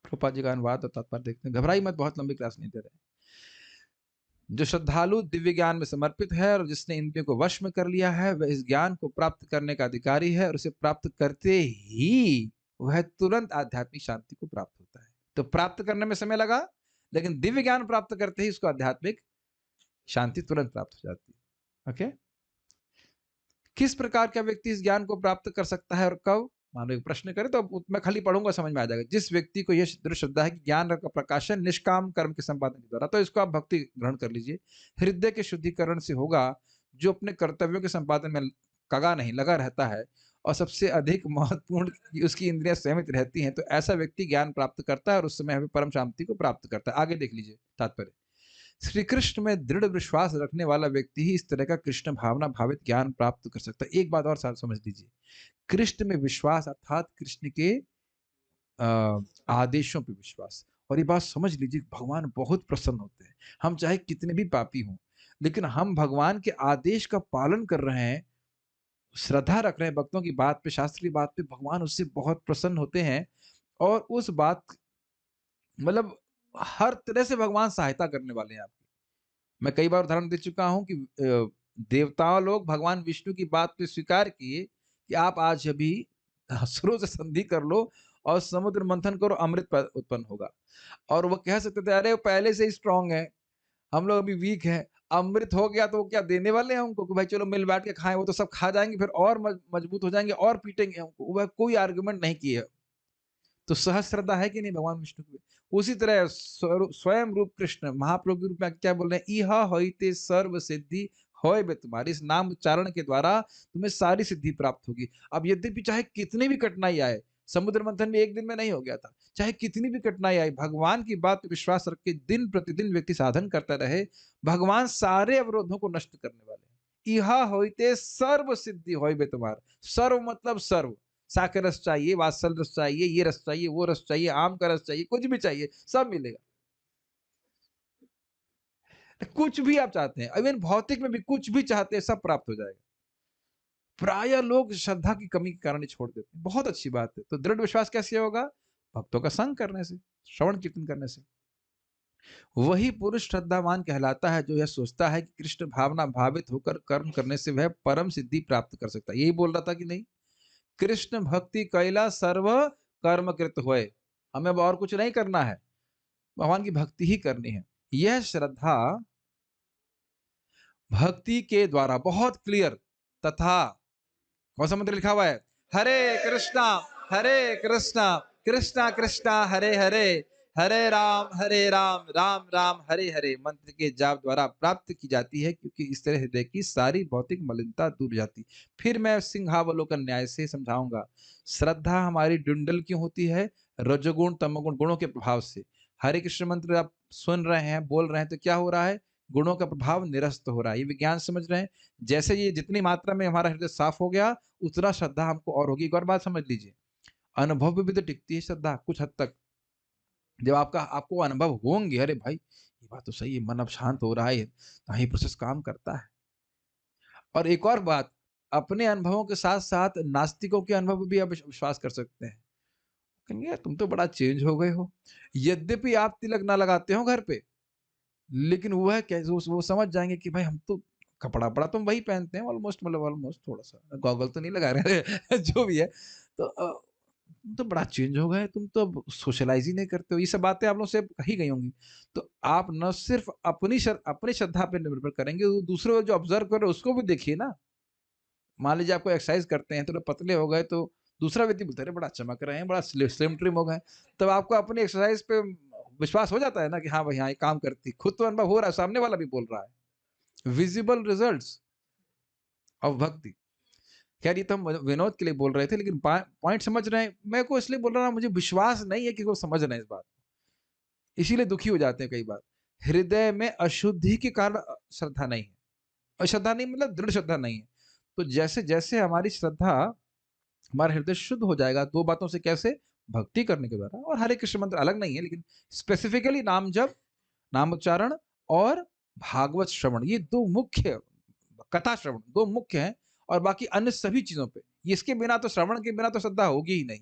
प्रभुपाद जी का अनुवाद और तात्पर्य देखते हैं। घबराई मत, बहुत लंबी क्लास नहीं दे रहे। जो श्रद्धालु दिव्य ज्ञान में समर्पित है और जिसने इंद्रियों को वश में कर लिया है, वह इस ज्ञान को प्राप्त करने का अधिकारी है, और उसे प्राप्त करते ही वह तुरंत आध्यात्मिक शांति को प्राप्त होता है। तो प्राप्त करने में समय लगा, लेकिन दिव्य ज्ञान प्राप्त करते ही उसको आध्यात्मिक शांति तुरंत प्राप्त हो जाती है। ओके, किस प्रकार का व्यक्ति इस ज्ञान को प्राप्त कर सकता है और कब? मान लो एक प्रश्न करें तो मैं खाली पढ़ूंगा, समझ में आ जाएगा। जिस व्यक्ति को यह दृढ़ श्रद्धा है कि ज्ञान का प्रकाशन निष्काम कर्म के संपादन के द्वारा, तो इसको आप भक्ति ग्रहण कर लीजिए, हृदय के शुद्धिकरण से होगा, जो अपने कर्तव्यों के संपादन में कगा नहीं लगा रहता है, और सबसे अधिक महत्वपूर्ण उसकी इंद्रियां संयमित रहती हैं, तो ऐसा व्यक्ति ज्ञान प्राप्त करता है और उस समय हमें परम शांति को प्राप्त करता है। आगे देख लीजिए तात्पर्य। श्री कृष्ण में दृढ़ विश्वास रखने वाला व्यक्ति ही इस तरह का कृष्ण भावना भावित ज्ञान प्राप्त कर सकता है। एक बात और समझ लीजिए, कृष्ण में विश्वास अर्थात कृष्ण के आदेशों पर विश्वास, और ये बात समझ लीजिए, भगवान बहुत प्रसन्न होते हैं। हम चाहे कितने भी पापी हों, लेकिन हम भगवान के आदेश का पालन कर रहे हैं, श्रद्धा रख रहे हैं भक्तों की बात पे, शास्त्र की बात पे, भगवान उससे बहुत प्रसन्न होते हैं। और उस बात, मतलब हर तरह से भगवान सहायता करने वाले हैं आपकी। मैं कई बार उदाहरण दे चुका हूँ कि देवताओं लोग भगवान विष्णु की बात पे स्वीकार किए कि आप आज अभी असुरों से संधि कर लो और समुद्र मंथन करो, अमृत उत्पन्न होगा। और वो कह सकते थे, अरे वो पहले से ही स्ट्रांग है, हम लोग अभी वीक हैं। अमृत हो गया तो वो क्या देने वाले हैं हमको कि भाई चलो मिल बांट के खाएं? वो तो सब खा जाएंगे, फिर और मजबूत हो जाएंगे और पीटेंगे हमको। वह कोई आर्गुमेंट नहीं किए। तो सहज श्रद्धा है कि नहीं भगवान विष्णु की? उसी तरह स्वयं रूप कृष्ण महाप्रभु के रूप में क्या बोल रहे हैं, इहा होइते सर्व सिद्धि होय बे तुम्हारी। इस नाम उच्चारण के द्वारा तुम्हें सारी सिद्धि प्राप्त होगी। अब यद्यपि चाहे कितनी भी कठिनाई आए, समुद्र मंथन भी एक दिन में नहीं हो गया था, चाहे कितनी भी कठिनाई आई, भगवान की बात पर विश्वास रख के दिन प्रतिदिन व्यक्ति साधन करता रहे, भगवान सारे अवरोधों को नष्ट करने वाले हैं। इहा होइते सर्व सिद्धि होय बे तुम्हार। सर्व मतलब सर्व। साकर रस चाहिए, वात्सल रस चाहिए, ये रस चाहिए, वो रस चाहिए, आम का रस चाहिए, कुछ भी चाहिए, सब मिलेगा। कुछ भी आप चाहते हैं, इवन भौतिक में भी कुछ भी चाहते हैं, सब प्राप्त हो जाएगा। प्राय लोग श्रद्धा की कमी के कारण ही छोड़ देते हैं। बहुत अच्छी बात है। तो दृढ़ विश्वास कैसे होगा? भक्तों का संग करने से, श्रवण कीर्तन करने से। वही पुरुष श्रद्धावान कहलाता है जो यह सोचता है कि कृष्ण भावना भावित होकर कर्म करने से वह परम सिद्धि प्राप्त कर सकता है। यही बोल रहा था कि नहीं? कृष्ण भक्ति कैला सर्व कर्म कृत होए। हमें अब और कुछ नहीं करना है, भगवान की भक्ति ही करनी है। यह श्रद्धा भक्ति के द्वारा बहुत क्लियर तथा, कौन सा मंत्र लिखा हुआ है? हरे कृष्णा हरे कृष्णा कृष्णा कृष्णा हरे हरे, हरे राम राम राम हरे हरे मंत्र के जाप द्वारा प्राप्त की जाती है, क्योंकि इस तरह हृदय की सारी भौतिक मलिनता दूर जाती। फिर मैं सिंहावलोकन न्याय से समझाऊंगा। श्रद्धा हमारी डुंडल क्यों होती है? रजोगुण तमोगुण गुणों के प्रभाव से। हरे कृष्ण मंत्र आप सुन रहे हैं, बोल रहे हैं, तो क्या हो रहा है? गुणों का प्रभाव निरस्त हो रहा है। ये विज्ञान समझ रहे हैं। जैसे ये जितनी मात्रा में हमारा हृदय साफ हो गया, उतना श्रद्धा हमको और होगी। एक और बात समझ लीजिए, अनुभव पे भी तो टिकती है श्रद्धा कुछ हद तक। जब आपको अनुभव होंगे, अरे भाई ये बात तो सही है, मन अब शांत हो रहा है, तो ये प्रोसेस काम करता है। और एक और बात, अपने अनुभवों के साथ साथ नास्तिकों के अनुभव पे भी आप विश्वास कर सकते हैं। कहेंगे यार तुम तो बड़ा चेंज हो गए हो। यद्यपि आप तिलक ना लगाते हो घर पे, लेकिन वह कैसे वो समझ जाएंगे कि भाई हम तो कपड़ा बड़ा तुम वही पहनते हैं ऑलमोस्ट, मतलब ऑलमोस्ट, थोड़ा सा गॉगल तो नहीं लगा रहे जो भी है। तो तुम तो बड़ा चेंज हो गए, तुम तो अब सोशलाइज ही नहीं करते हो। ये सब बातें आप लोग से कही गई होंगी। तो आप न सिर्फ अपनी श्रद्धा पे निर्भर करेंगे, दूसरे को जो ऑब्जर्व कर रहे हो उसको भी देखिए ना। मान लीजिए आपको एक्सरसाइज करते हैं, तो पतले हो गए, तो दूसरा व्यक्ति बोलता है बड़ा चमक रहे हैं, बड़ा स्लिम ट्रिम हो गए। तब आपको अपनी एक्सरसाइज पे विश्वास हो जाता है ना कि हाँ भाई हाँ ये काम करती। खुद तो अनुभव हो रहा है, सामने वाला भी बोल रहा है। विजिबल रिजल्ट्स ऑफ भक्ति। खैर ये तो हम विनोद के लिए बोल रहे थे, लेकिन पॉइंट समझ रहे हैं। मैं को इसलिए बोल रहा हूँ, मुझे विश्वास नहीं है कि वो समझ रहे हैं इस बात, इसीलिए दुखी हो जाते हैं कई बार। हृदय में अशुद्धि के कारण श्रद्धा नहीं है। अश्रद्धा नहीं मतलब दृढ़ श्रद्धा नहीं है। तो जैसे जैसे हमारी श्रद्धा, हमारा हृदय शुद्ध हो जाएगा, दो बातों से कैसे? भक्ति करने के द्वारा। और हरे कृष्ण मंत्र अलग नहीं है, लेकिन स्पेसिफिकली नाम जप, नाम उच्चारण और भागवत श्रवण, ये दो मुख्य, कथा श्रवण दो मुख्य हैं। और बाकी अन्य सभी चीजों पे, इसके बिना तो, श्रवण के बिना तो श्रद्धा होगी ही नहीं।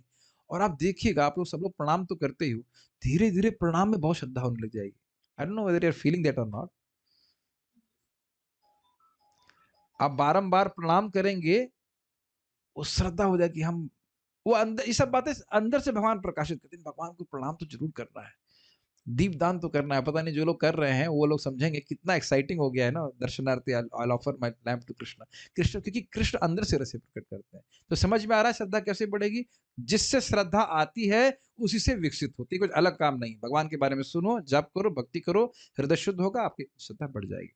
और आप देखिएगा, आप लोग सब लोग प्रणाम तो करते ही हो, धीरे धीरे प्रणाम में बहुत श्रद्धा होने लग जाएगी। I don't know whether you are feeling that or not. आप बारंबार प्रणाम करेंगे, वो श्रद्धा हो जाएगी। हम वो अंदर, ये सब बातें अंदर से भगवान प्रकाशित करते हैं। भगवान को प्रणाम तो जरूर करना है, दीपदान तो करना है। पता नहीं जो लोग कर रहे हैं वो लोग समझेंगे कितना एक्साइटिंग हो गया है ना, दर्शनार्थी I offer my lamp to Krishna. Krishna, क्योंकि कृष्ण अंदर से रसे प्रकट करते हैं। तो समझ में आ रहा है श्रद्धा कैसे बढ़ेगी? जिससे श्रद्धा आती है उसी से विकसित होती है, कुछ अलग काम नहीं। भगवान के बारे में सुनो, जप करो, भक्ति करो, हृदय शुद्ध होगा, आपकी श्रद्धा बढ़ जाएगी।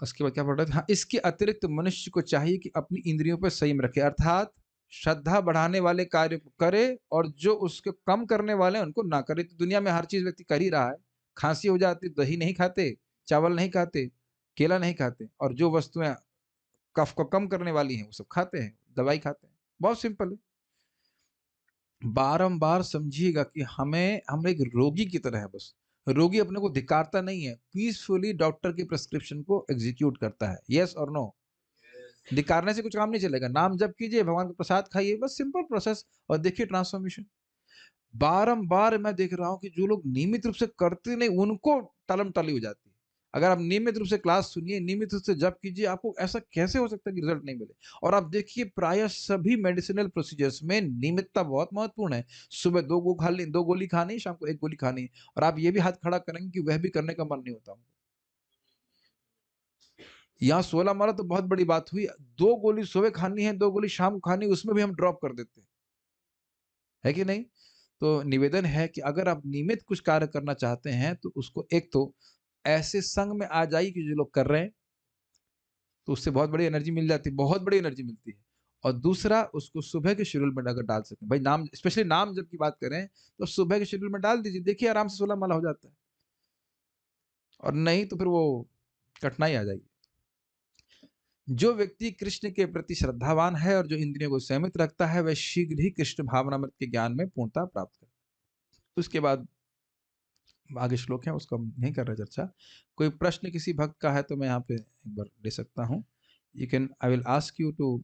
उसके बाद क्या बोल रहे थे? हाँ, इसके अतिरिक्त मनुष्य को चाहिए कि अपनी इंद्रियों पर संयम रखे, अर्थात श्रद्धा बढ़ाने वाले कार्य करे और जो उसको कम करने वाले हैं उनको ना करे। तो दुनिया में हर चीज व्यक्ति कर ही रहा है। खांसी हो जाती, दही नहीं खाते, चावल नहीं खाते, केला नहीं खाते, और जो वस्तुएं कफ को कम करने वाली हैं वो सब खाते हैं, दवाई खाते हैं। बहुत सिंपल है। बारंबार समझिएगा कि हम एक रोगी की तरह है बस। रोगी अपने को धिक्कारता नहीं है, पीसफुली डॉक्टर की प्रिस्क्रिप्शन को एग्जीक्यूट करता है। यस और नो? धिक्कारने से कुछ काम नहीं चलेगा। नाम जप कीजिए, भगवान का प्रसाद खाइए, बस सिंपल प्रोसेस, और देखिए ट्रांसफॉर्मेशन। बारंबार मैं देख रहा हूँ कि जो लोग नियमित रूप से करते नहीं, उनको टालम-टाली हो जाती है। अगर आप नियमित रूप से क्लास सुनिए, नियमित रूप से जप कीजिए, आपको ऐसा कैसे हो सकता है कि रिजल्ट नहीं मिले? और आप देखिए प्रायः सभी मेडिसिनल प्रोसीजर्स में नियमितता बहुत महत्वपूर्ण है। सुबह 2 गोली खानी, शाम को 1 गोली खानी, और आप ये भी हाथ खड़ा करेंगे कि वह भी करने का मन नहीं होता। यहाँ 16 मारा तो बहुत बड़ी बात हुई। 2 गोली सुबह खानी है, 2 गोली शाम को खानी है, उसमें भी हम ड्रॉप कर देते हैं। है कि नहीं? तो निवेदन है कि अगर आप नियमित कुछ कार्य करना चाहते हैं, तो उसको एक तो ऐसे संग में आ जाइए कि जो लोग कर रहे हैं, तो उससे बहुत बड़ी एनर्जी मिल जाती है, बहुत बड़ी एनर्जी मिलती है। और दूसरा, उसको सुबह के शेड्यूल में अगर डाल सकें, भाई नाम, स्पेशली नाम जब की बात करें, तो सुबह के शेड्यूल में डाल दीजिए, देखिए आराम से 16 माला हो जाता है। और नहीं तो फिर वो कठिनाई आ जाएगी। जो व्यक्ति कृष्ण के प्रति श्रद्धावान है और जो इंद्रियों को संयमित रखता है, वह शीघ्र ही कृष्ण भावनामृत के ज्ञान में पूर्णता प्राप्त करता है। उसके बाद आगे श्लोक है, उसको हम नहीं कर रहे चर्चा। कोई प्रश्न किसी भक्त का है तो मैं यहाँ पे एक बार ले सकता हूँ। You can, I will ask you to